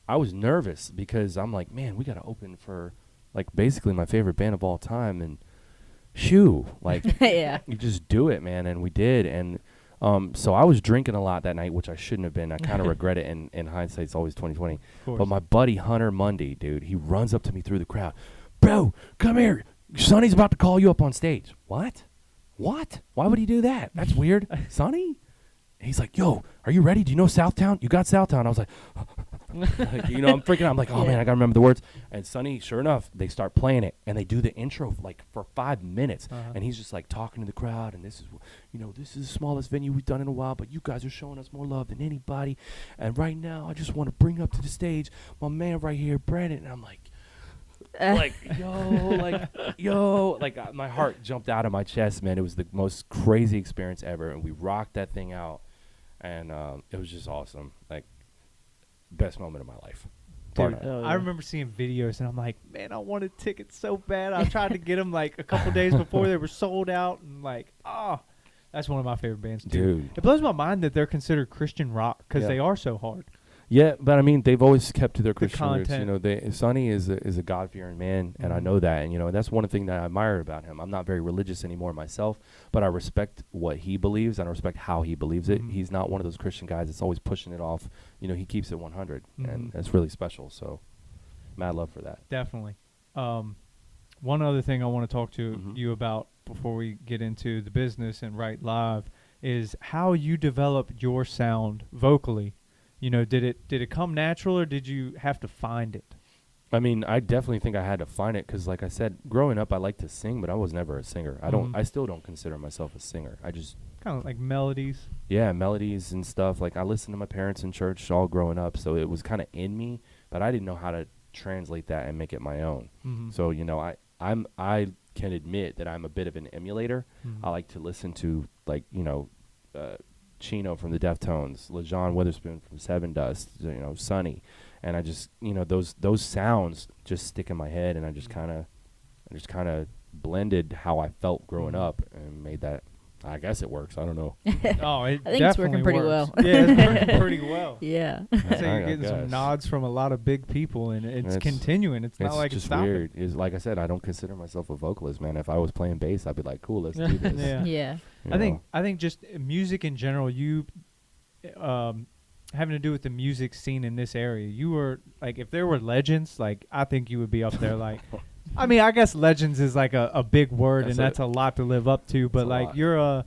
I was nervous because I'm like, man, we got to open for, like, basically my favorite band of all time. And shoo, like, Yeah. you just do it, man. And we did. And so I was drinking a lot that night, which I shouldn't have been. I kind of regret it. And in hindsight, it's always 2020. Of course. But my buddy Hunter Mundy, dude, he runs up to me through the crowd. Bro, come here. Sonny's about to call you up on stage. What? Why would he do that? That's weird. Sonny? He's like, yo, are you ready? Do you know Southtown? You got Southtown. I was like, I'm freaking out. I'm like, oh, man, I got to remember the words. And Sonny, sure enough, they start playing it. And they do the intro for 5 minutes. Uh-huh. And he's just like talking to the crowd. And this is the smallest venue we've done in a while. But you guys are showing us more love than anybody. And right now, I just want to bring up to the stage my man right here, Brandon. And I'm like, my heart jumped out of my chest, man. It was the most crazy experience ever, and we rocked that thing out, and it was just awesome. Like, best moment of my life. Bar Dude, none. Oh, I yeah. remember seeing videos and I'm like, man, I wanted tickets so bad. I tried to get them like a couple days before they were sold out, and like, that's one of my favorite bands, too. Dude. It blows my mind that they're considered Christian rock because Yeah. they are so hard. Yeah, but I mean, they've always kept to their Christian roots. content. Sonny is a God-fearing man, and I Mhm. know that. And that's one thing that I admire about him. I'm not very religious anymore myself, but I respect what he believes, and I respect how he believes it. Mhm. He's not one of those Christian guys that's always pushing it off. He keeps it 100, Mhm. and that's really special. So, mad love for that. Definitely. One other thing I want to talk to Mhm. you about before we get into the business and Write Live is how you develop your sound vocally. Did it come natural or did you have to find it? I mean, I definitely think I had to find it because, like I said, growing up, I liked to sing, but I was never a singer. I still don't consider myself a singer. I just Kind of like melodies. Yeah, melodies and stuff. Like I listened to my parents in church all growing up, so it was kind of in me, but I didn't know how to translate that and make it my own. So I can admit that I'm a bit of an emulator. I like to listen to like Chino from the Deftones, LaJohn Witherspoon from Seven Dust, Sonny, and I just those sounds just stick in my head, and I just kind of blended how I felt growing up and made that. I guess it works. I don't know. Oh, I think it's working pretty well. Yeah, it's working pretty well. Yeah. I'd say you're getting some nods from a lot of big people, and it's continuing. It's not like just it's stopping. weird. It's like I said, I don't consider myself a vocalist, man. If I was playing bass, I'd be like, cool, let's do this. Yeah. I think just music in general, you having to do with the music scene in this area, you were like, if there were legends, like I think you would be up there. Like, I mean, I guess legends is like a big word, and that's a lot to live up to. But like, you're a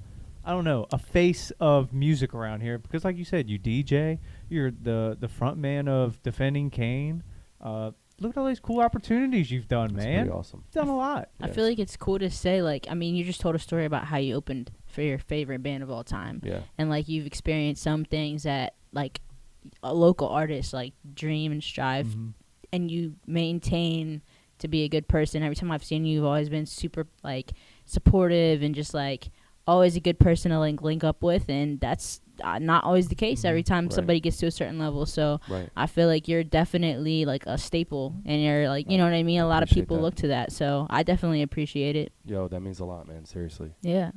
face of music around here because, like you said, you DJ. You're the front man of Defending Cain. Look at all these cool opportunities you've done, That's man. pretty awesome. You've done a lot. I feel like it's cool to say, like, I mean, you just told a story about how you opened for your favorite band of all time. Yeah. And, like, you've experienced some things that, like, a local artist, like, dream and strive, and you maintain to be a good person. Every time I've seen you, you've always been super, like, supportive and just, like, always a good person to, like, link up with, and that's not always the case every time somebody gets to a certain level. So I feel like you're definitely like a staple, and you're like, you know what I mean? A lot of people look to that. So I definitely appreciate it. Yo, that means a lot, man. Seriously. Yeah.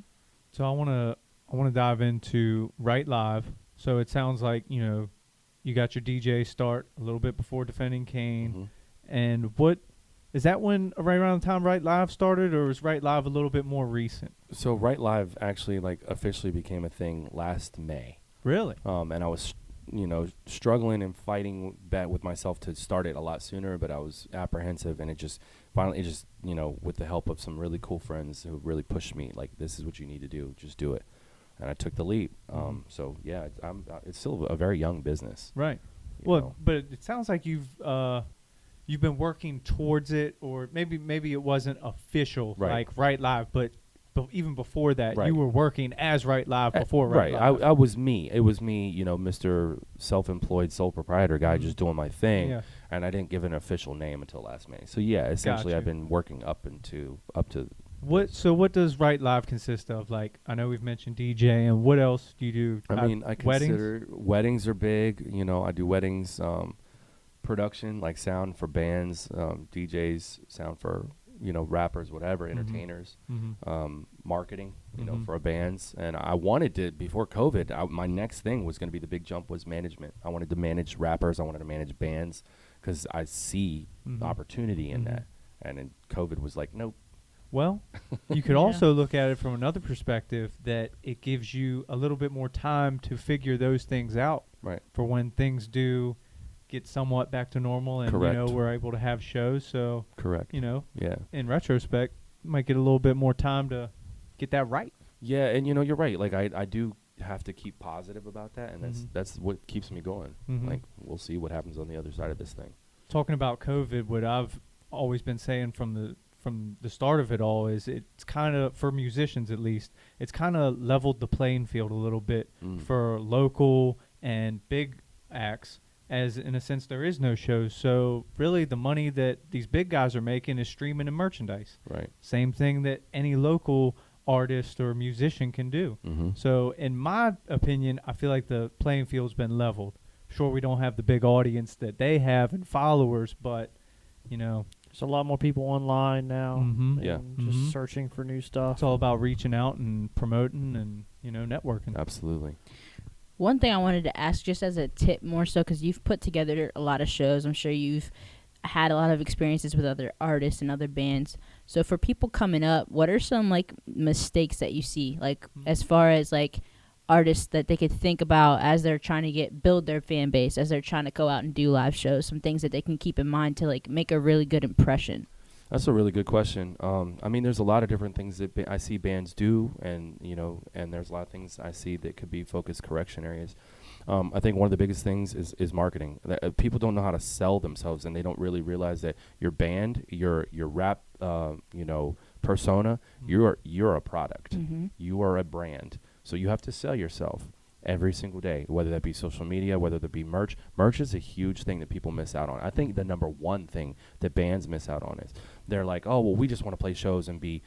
So I want to dive into Right Live. So it sounds like, you got your DJ start a little bit before Defending Cain. And what is that when right around the time Right Live started, or is Right Live a little bit more recent? So Right Live actually like officially became a thing last May. Really? And I was, struggling and fighting back with myself to start it a lot sooner, but I was apprehensive, and it just finally, with the help of some really cool friends who really pushed me, like, this is what you need to do, just do it. And I took the leap. So yeah, it's still a very young business. Right. Well, but it sounds like you've been working towards it, or maybe it wasn't official, like Right Live, but even before that, you were working as Right Live before Right Live. I was me. It was me, Mr. Self-Employed Sole Proprietor guy, just doing my thing, and I didn't give an official name until last May. So yeah, essentially, I've been working up to. So what does Right Live consist of? Like, I know we've mentioned DJ, and what else do you do? I mean, I consider weddings are big. I do weddings, production, like sound for bands, DJs, sound for rappers, whatever, entertainers, marketing, for bands. And I wanted to, before COVID, my next thing was going to be the big jump was management. I wanted to manage rappers. I wanted to manage bands because I see opportunity in that. And then COVID was like, nope. Well, you could also look at it from another perspective, that it gives you a little bit more time to figure those things out for when things do get somewhat back to normal, and we're able to have shows. So in retrospect, might get a little bit more time to get that right. Yeah, and you're right. Like I do have to keep positive about that, and that's what keeps me going. Like, we'll see what happens on the other side of this thing. Talking about COVID, what I've always been saying from the start of it all is, it's kind of, for musicians at least, it's kind of leveled the playing field a little bit for local and big acts, as in a sense there is no shows. So really the money that these big guys are making is streaming and merchandise. Right. Same thing that any local artist or musician can do. So in my opinion, I feel like the playing field's been leveled. Sure, we don't have the big audience that they have and followers, but there's a lot more people online now. And just searching for new stuff. It's all about reaching out and promoting and networking. Absolutely. One thing I wanted to ask, just as a tip more so, because you've put together a lot of shows. I'm sure you've had a lot of experiences with other artists and other bands. So for people coming up, what are some, like, mistakes that you see? Like, as far as, like, artists that they could think about as they're trying to build their fan base, as they're trying to go out and do live shows, some things that they can keep in mind to, like, make a really good impression. That's a really good question. I mean, there's a lot of different things that I see bands do, and and there's a lot of things I see that could be focus correction areas. I think one of the biggest things is marketing. People don't know how to sell themselves, and they don't really realize that your band, your rap, persona, you're a product. Mm-hmm. You are a brand, so you have to sell yourself every single day, whether that be social media, whether that be merch. Merch is a huge thing that people miss out on. I think the number one thing that bands miss out on is they're like, oh, well, we just want to play shows and be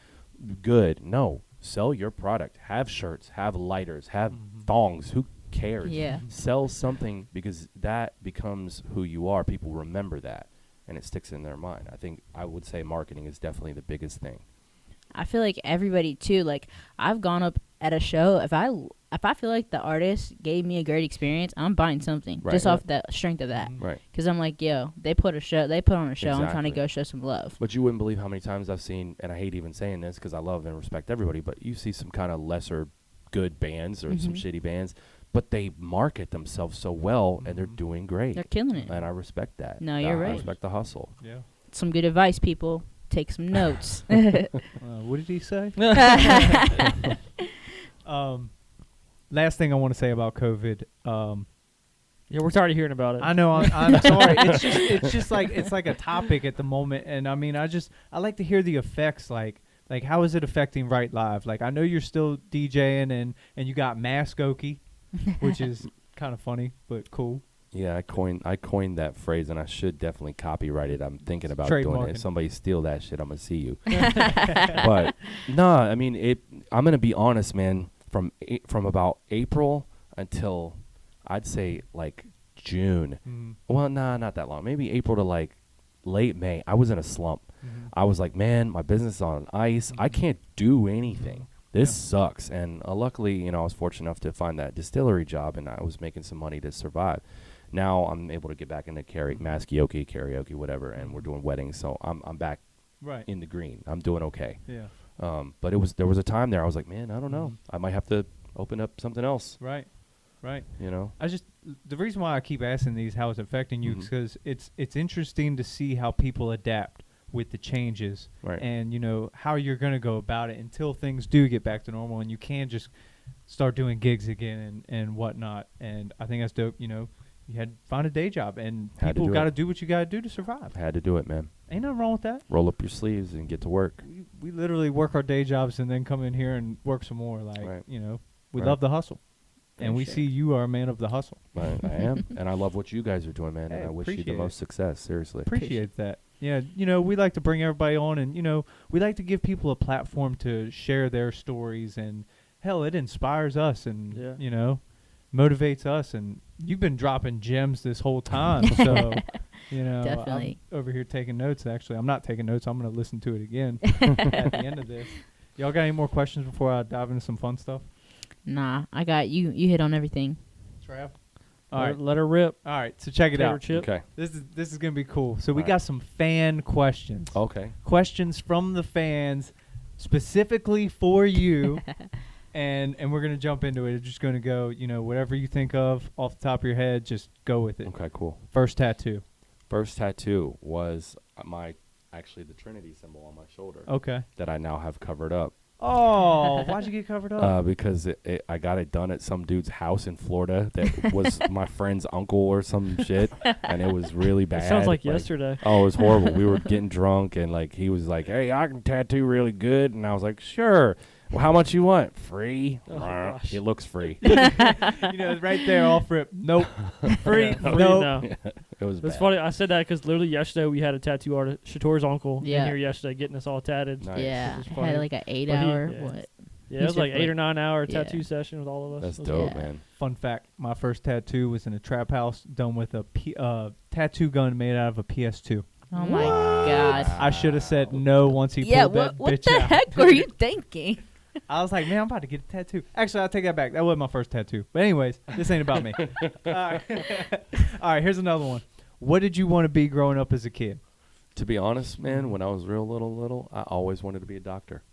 good. No, sell your product. Have shirts, have lighters, have thongs. Who cares? Yeah. Sell something, because that becomes who you are. People remember that, and it sticks in their mind. I would say marketing is definitely the biggest thing. I feel like everybody too. Like I've gone up at a show. If I feel like the artist gave me a great experience, I'm buying something just off the strength of that. Right. Because I'm like, yo, they put on a show. Exactly. I'm trying to go show some love. But you wouldn't believe how many times I've seen, and I hate even saying this because I love and respect everybody, but you see some kind of lesser good bands or some shitty bands, but they market themselves so well, and they're doing great. They're killing it. And I respect that. No, you're I right. respect the hustle. Yeah. Some good advice, people. Take some notes. What did he say? Last thing I want to say about COVID. Yeah, we're tired of hearing about it. I know. I'm sorry. It's just like it's like a topic at the moment, and I mean, I like to hear the effects. Like how is it affecting Right Live? Like I know you're still DJing and you got Maskoki, which is kind of funny but cool. Yeah, I coined that phrase, and I should definitely copyright it. I'm thinking about doing it. Trademarking. If somebody steal that shit, I'm gonna see you. But no, I mean I'm gonna be honest, man. From about April until I'd say like June. Well, not that long. Maybe April to like late May. I was in a slump. I was like, man, my business is on ice. I can't do anything. This sucks. And luckily, I was fortunate enough to find that distillery job, and I was making some money to survive. Now I'm able to get back into karaoke, whatever, and we're doing weddings, so I'm back in the green. I'm doing okay. Yeah. But there was a time there I was like, man, I don't know. I might have to open up something else. Right. The reason why I keep asking these how it's affecting you is because it's interesting to see how people adapt with the changes, and how you're gonna go about it until things do get back to normal, and you can just start doing gigs again and whatnot. And I think that's dope. You had to find a day job, and people got to do what you got to do to survive. Had to do it, man. Ain't nothing wrong with that. Roll up your sleeves and get to work. We literally work our day jobs and then come in here and work some more. We love the hustle. And we see you are a man of the hustle. I am. And I love what you guys are doing, man. Hey, and I wish you the most success, seriously. Appreciate that. Yeah, we like to bring everybody on, and, we like to give people a platform to share their stories. And, hell, it inspires us and, motivates us. And you've been dropping gems this whole time. So, Definitely. I'm over here taking notes, actually. I'm not taking notes. I'm going to listen to it again at the end of this. Y'all got any more questions before I dive into some fun stuff? Nah, I got you. You hit on everything. Trav? All right, let her rip. All right, so check it out. Chip. Okay. This is going to be cool. So we got some fan questions. Okay. Questions from the fans specifically for you. And we're going to jump into it. It's just going to go, whatever you think of off the top of your head, just go with it. Okay, cool. First tattoo. First tattoo was the Trinity symbol on my shoulder. Okay. That I now have covered up. Oh, why'd you get covered up? Because I got it done at some dude's house in Florida that was my friend's uncle or some shit, and it was really bad. It sounds like yesterday. Oh, it was horrible. We were getting drunk, and he was like, "Hey, I can tattoo really good," and I was like, "Sure." Well, how much you want? Free? Oh, gosh. It looks free. Right there, off rip. Nope. Free? Free, Nope. no. It was It's bad. funny. I said that because literally yesterday we had a tattoo artist, Shator's uncle, in Yeah. here yesterday getting us all tatted. Nice. Yeah, Which is had funny. like an 8 But he- hour. yeah. What? Yeah, it was like 8 or 9 hour Yeah. tattoo session with all of us. That's It was dope, Yeah. man. Fun fact, my first tattoo was in a trap house done with a tattoo gun made out of a PS2. Oh my god. I should have said no once he Yeah, pulled that what bitch the out. heck were you thinking? I was like, man, I'm about to get a tattoo. Actually, I'll take that back. That wasn't my first tattoo. But anyways, this ain't about me. All right. All right, here's another one. What did you want to be growing up as a kid? To be honest, man, when I was real little, I always wanted to be a doctor.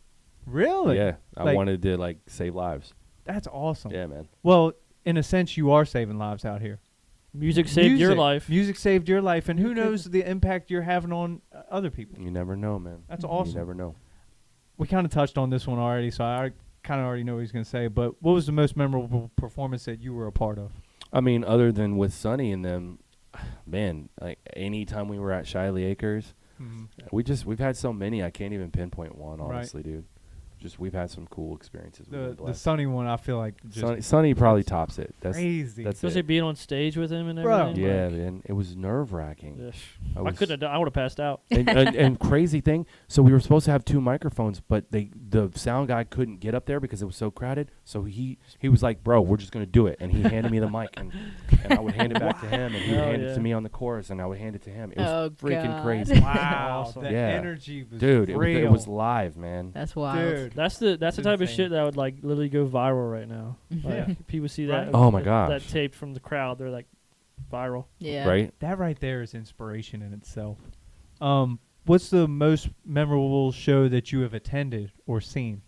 Really? Yeah, I wanted to save lives. That's awesome. Yeah, man. Well, in a sense, you are saving lives out here. Music saved your life. Music saved your life, and who You knows the impact you're having on other people. You never know, man. That's awesome. You never know. We kind of touched on this one already, so I kind of already know what he's going to say. But what was the most memorable performance that you were a part of? I mean, other than with Sonny and them, man, like anytime we were at Shiley Acres, we've had so many. I can't even pinpoint one, honestly, dude. Just we've had some cool experiences. The Sunny one, I feel like just Sonny probably tops it. That's crazy. That's Especially it. being on stage with him and Bro. everything. Yeah, like, man. It was nerve wracking. I couldn't have. I would have passed out. and crazy thing. So we were supposed to have 2 microphones, but the sound guy couldn't get up there because it was so crowded. So he was like, "Bro, we're just gonna do it." And he handed me the mic, and I would hand it back to him, and he would hand it to me on the chorus, and I would hand it to him. It was freaking God. crazy. wow. Awesome. The Yeah. energy was Dude, real. it was live, man. That's wild. Dude. That's the type of insane. shit that would like literally go viral right now. Yeah. Like people see that. Right. Oh my that gosh. taped from the crowd. They're like viral. Yeah. Right? That right there is inspiration in itself. What's the most memorable show that you have attended or seen?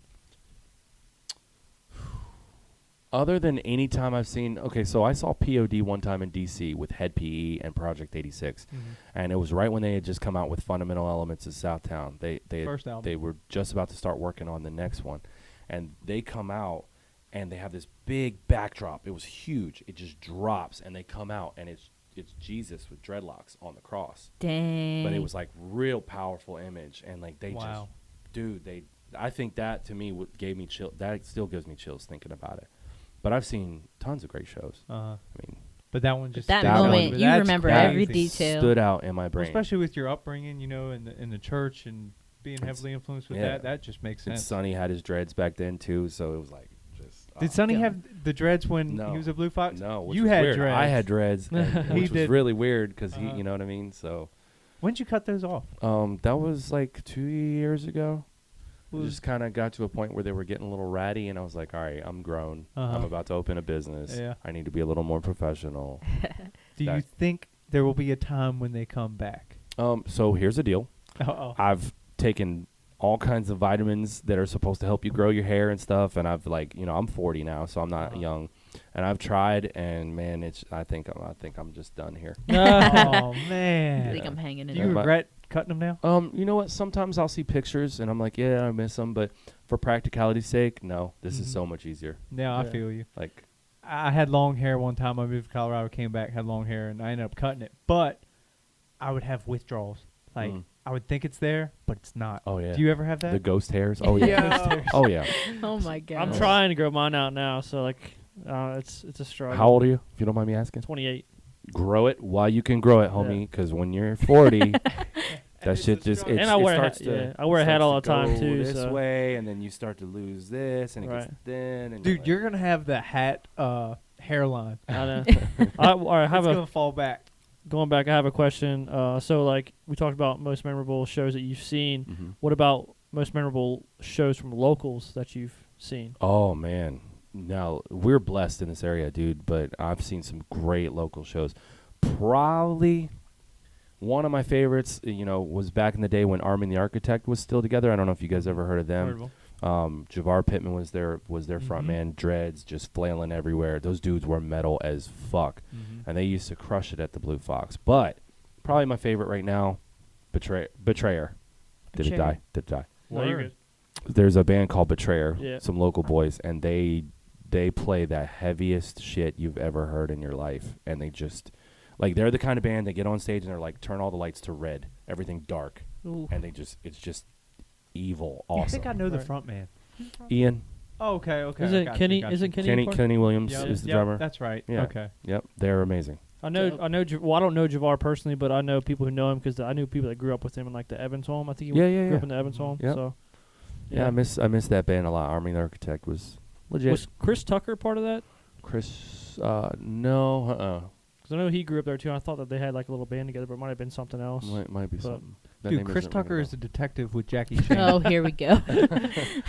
Other than any time I've seen, okay, so I saw P.O.D. one time in D.C. with Head PE and Project 86, and it was right when they had just come out with Fundamental Elements of Southtown. First album. They were just about to start working on the next one, and they come out, and they have this big backdrop. It was huge. It just drops, and they come out, and it's Jesus with dreadlocks on the cross. Dang. But it was like real powerful image, and like they Wow. just, dude, I think that to me gave me chill. That still gives me chills thinking about it. But I've seen tons of great shows. I mean, But that one just that stands out. moment, you That's remember crazy. every detail. stood out in my Well, brain. especially with your upbringing, in the church and being heavily influenced with yeah. that just makes And sense. Sonny had his dreads back then too, so it was like just. Did Sonny Yeah. have the dreads when No. he was a Blue Fox? No, which you was had weird. dreads. I had dreads, He which was did. really weird because Uh-huh. you know what I mean. So, When'd you cut those off? that was like 2 years ago. Was- Just kind of got to a point where they were getting a little ratty, and I was like, all right, I'm grown. Uh-huh. I'm about to open a business. Yeah. I need to be a little more professional. Do you that- think there will be a time when they come back? So here's the deal. Uh-oh. I've taken all kinds of vitamins that are supposed to help you grow your hair and stuff, and I've I'm 40 now, so I'm not young, and I've tried, and man, I think I'm just done here. Oh, I man. think I'm hanging Do it you up. regret cutting them now? You know what? Sometimes I'll see pictures, and I'm like, yeah, I miss them, but for practicality's sake, no, this is so much easier. Yeah, I Yeah. feel you. Like, I had long hair one time. I moved to Colorado, came back, had long hair, and I ended up cutting it. But I would have withdrawals. Like, I would think it's there, but it's not. oh yeah, Do you ever have that? the ghost hairs? Oh yeah, oh yeah. Oh my god. I'm trying to grow mine out now, so like it's a struggle. How old are you, if you don't mind me asking? 28. Grow it while you can grow it, homie, because when you're 40, that shit just And I wear a hat- starts to yeah, I wear a hat starts all to the time, go too, This so- way, and then you start to lose this, and it gets Right. thin. And Dude, you're going to have the hat hairline. I know. All right, It's going to fall back. going back. I have a question. So like we talked about most memorable shows that you've seen. Mhm. What about most memorable shows from locals that you've seen? Oh man, now we're blessed in this area, dude. But I've seen some great local shows. Probably one of my favorites, was back in the day when Armin the Architect was still together. I don't know if you guys ever heard of them. Javar Pittman was their front man, dreads just flailing everywhere. Those dudes were metal as fuck, and they used to crush it at the Blue Fox. But probably my favorite right now, Betrayer. Did it die? Did it die? No, you're good. There's a band called Betrayer, Yeah. some local boys, and they play the heaviest shit you've ever heard in your life, and they just they're the kind of band that get on stage and they're like, turn all the lights to red, everything dark, Ooh. and it's just evil, I awesome. think I know the Right. front man. Ian, Oh, okay. Is I it got Kenny? you, got Is you. it Kenny? Park? Kenny Williams Yep, is the yep, drummer. That's right. Yeah. Okay. Yep, they're amazing. I know. I don't know Javar personally, but I know people who know him because I knew people that grew up with him in like the Evans home. I think he grew up in the Evans home. Yep. So Yeah, I miss that band a lot. Army the Architect was legit. Was Chris Tucker part of that? Chris, no, Because I know he grew up there too. And I thought that they had like a little band together, but it might have been something else. might be But- something. That Dude, name Chris doesn't ring a Tucker bell. is a detective with Jackie Chan. Oh, here we go.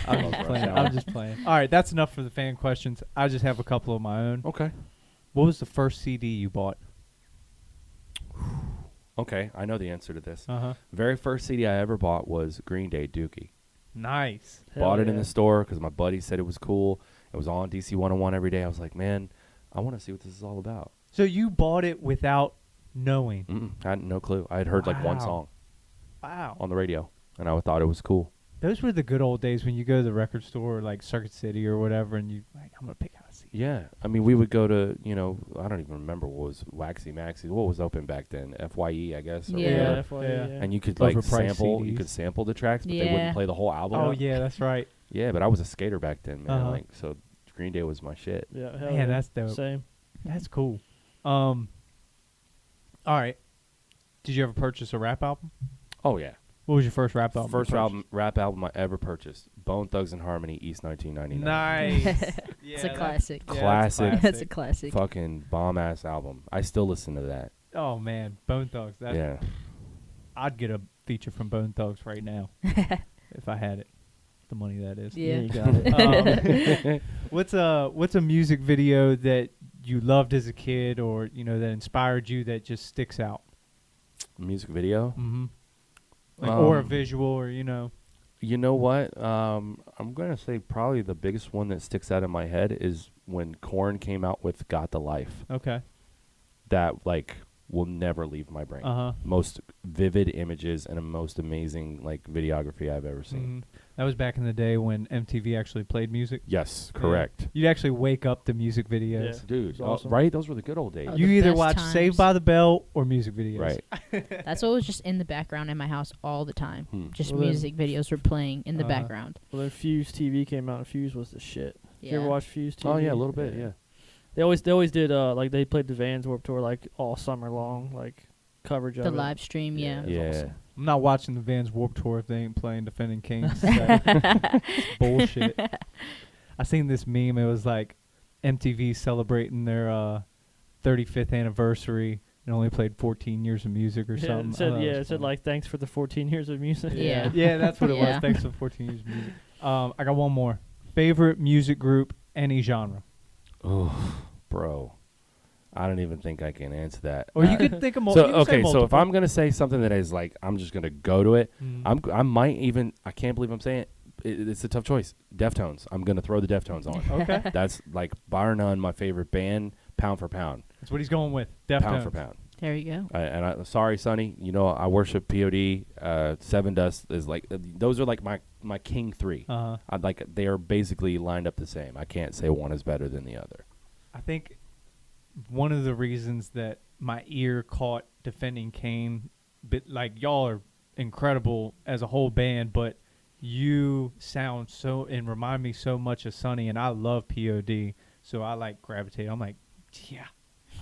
I'm love just Rush playing. Hour. I'm just playing. All right, that's enough for the fan questions. I just have a couple of my own. Okay. What was the first CD you bought? Okay, I know the answer to this. Uh-huh. Very first CD I ever bought was Green Day Dookie. Nice. Hell Bought it in yeah. the store because my buddy said it was cool. It was on DC 101 every day. I was like, man, I want to see what this is all about. So you bought it without knowing? I had no clue. I had heard like one Wow. song Wow. on the radio, and I thought it was cool. Those were the good old days when you go to the record store, like Circuit City or whatever, and you like, I'm gonna pick out a CD. Yeah, I mean, we would go to, I don't even remember what was Waxy Maxi. What was open back then? FYE, I guess. Or Yeah. whatever. FYE, Yeah. yeah. And you could like Overpriced sample. You CDs. could sample the tracks, but they Yeah. wouldn't play the whole album. Oh yeah, that's right. Yeah, but I was a skater back then, man. Uh-huh. Like, so Green Day was my shit. Yeah, hell Man, yeah. that's dope. Same. That's cool. All right. Did you ever purchase a rap album? Oh yeah. What was your first rap album? First you purchased? rap album I ever purchased. Bone Thugs and Harmony, East 1999. Nice. It's a classic. Yeah, Classic. That's a classic. Fucking bomb ass album. I still listen to that. Oh man, Bone Thugs. Yeah. I'd get a feature from Bone Thugs right now if I had it. The money that is. Yeah. You got it. What's a music video that you loved as a kid, or that inspired you, that just sticks out? Music video. Mm-hmm. Or a Um, visual, or You know what? I'm gonna say probably the biggest one that sticks out in my head is when Korn came out with "Got the Life." Okay. That like will never leave my brain. Most vivid images and a most amazing like videography I've ever seen. Mhm. That was back in the day when MTV actually played music. Yes, Yeah. correct. You'd actually wake up to music videos. Yeah. Dude, It's awesome. right? Those were the good old days. Oh, You the either best watch times. Saved by the Bell or music videos. Right. That's what was just in the background in my house all the time. Just Well, then- music videos were playing in the Uh-huh. background. Well, then Fuse TV came out, and Fuse was the shit. Yeah. You ever watch Fuse TV? Oh yeah, a little bit. Yeah. They always did like they played the Vans Warped Tour like all summer long, like coverage of The it. live stream, yeah. It was Yeah. awesome. I'm not watching the Vans Warped Tour if they ain't playing Defending Cain. It's bullshit. I seen this meme. It was like MTV celebrating their 35th anniversary and only played 14 years of music or Yeah, something. it said, I thought it said funny. like thanks for the 14 years of music. Yeah. Yeah, that's what it Yeah. was. Thanks for 14 years of music. I got one more. Favorite music group, any genre. Oh, bro. I don't even think I can answer that. Or you could think of So you can say okay, so if multiple. I'm gonna say something that is like I'm just gonna go to it, Mm. I might even I can't believe I'm saying it's a tough choice. Deftones. I'm gonna throw the Deftones on. Okay. That's like bar none my favorite band, pound for pound. That's what he's going with. Pound for Deftones. pound. There you go. Sorry, Sonny. I worship P.O.D. Seven Dust is like those are like my king three. Uh-huh. I'd like they are basically lined up the same. I can't say one is better than the other. I think one of the reasons that my ear caught Defending Cain, but like y'all are incredible as a whole band, but you sound so and remind me so much of Sonny, and I love P.O.D. So I like gravitate. I'm like, yeah,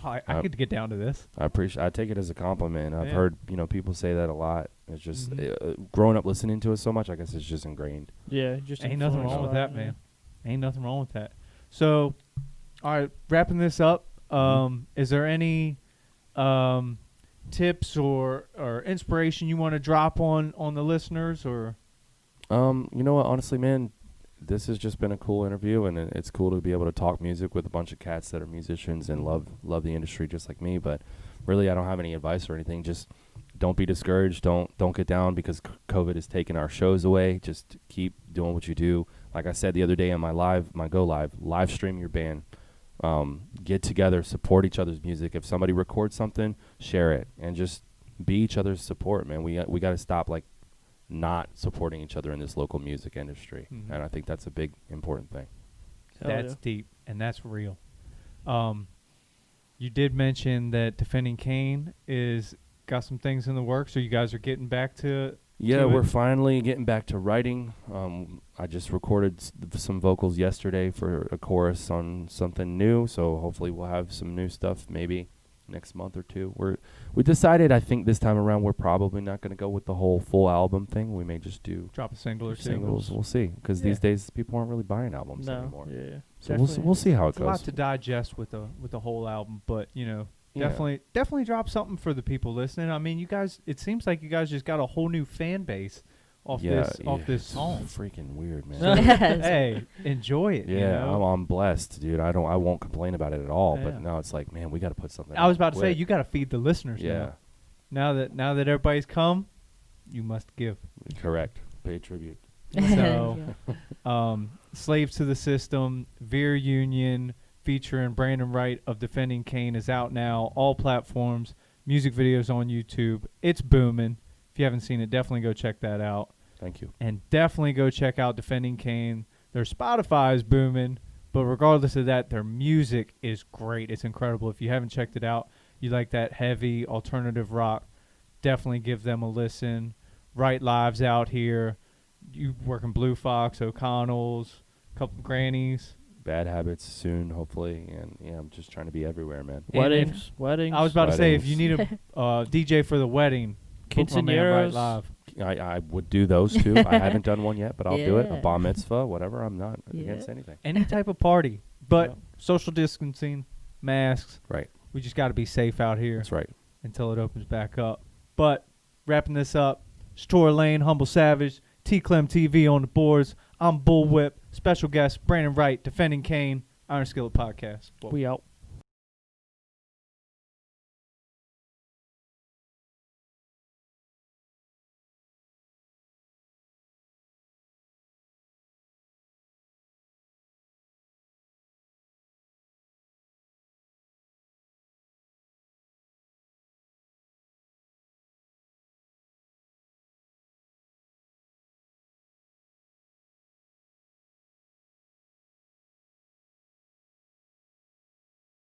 I could get down to this. I take it as a compliment. I've Yeah. heard people say that a lot. It's just Mhm. growing up listening to it so much. I guess it's just ingrained. Yeah, just Ain't nothing influenced wrong a with lot, that, man. Ain't nothing wrong with that. So, all right, wrapping this up. Is there any tips or inspiration you want to drop on the listeners, or? You know what? Honestly, man, this has just been a cool interview, and it's cool to be able to talk music with a bunch of cats that are musicians and love the industry just like me. But really, I don't have any advice or anything. Just don't be discouraged. Don't get down because COVID has taken our shows away. Just keep doing what you do. Like I said the other day on my live stream your band. Get together, support each other's music. If somebody records something, share it, and just be each other's support, man. We got to stop like not supporting each other in this local music industry, Mhm. and I think that's a big important thing. Hell That's yeah. deep and that's real. You did mention that Defending Cain is got some things in the works, so you guys are getting back to. Yeah, to we're it? finally getting back to writing. I just recorded some vocals yesterday for a chorus on something new, so hopefully we'll have some new stuff maybe next month or two. We decided, I think this time around, we're probably not going to go with the whole full album thing. We may just do Drop a single or two. singles. We'll see, because Yeah. these days people aren't really buying albums No, anymore. yeah. So we'll see how it It's a lot goes. to digest with the whole album, but Yeah. definitely drop something for the people listening. I mean, you guys, it seems like you guys just got a whole new fan base off this it's song. freaking weird, man. Hey, enjoy it. Yeah, you know? I'm blessed, dude. I won't complain about it at all. Yeah. But now it's like, man, we got to put something. I was out about to say quick. you got to feed the listeners. Yeah, Now that everybody's come, you must give. correct. Pay tribute. So, Slaves to the System, Veer Union, featuring Brandon Wright of Defending Cain is out now. All platforms, music videos on YouTube. It's booming. If you haven't seen it, definitely go check that out. Thank you. And definitely go check out Defending Cain. Their Spotify is booming, but regardless of that, their music is great. It's incredible. If you haven't checked it out, you like that heavy alternative rock, definitely give them a listen. Right Lives out here. You work in Blue Fox, O'Connell's, a couple grannies. Bad Habits soon, hopefully, and yeah, I'm just trying to be everywhere, man. Weddings. I was about to say, if you need a DJ for the wedding, book my man Right Quinceañeras. Live. I would do those too. I haven't done one yet, but I'll do it. A Yeah. bar mitzvah, whatever. I'm not Yeah. against anything. Any type of party, but Yeah. social distancing, masks. Right. We just got to be safe out here That's right. until it opens back up. But wrapping this up, Store Lane, Humble Savage, T Clem TV on the boards. I'm Bullwhip. Special guest Brandon Wright, Defending Cain, Iron Skillet Podcast. Whoa. We out.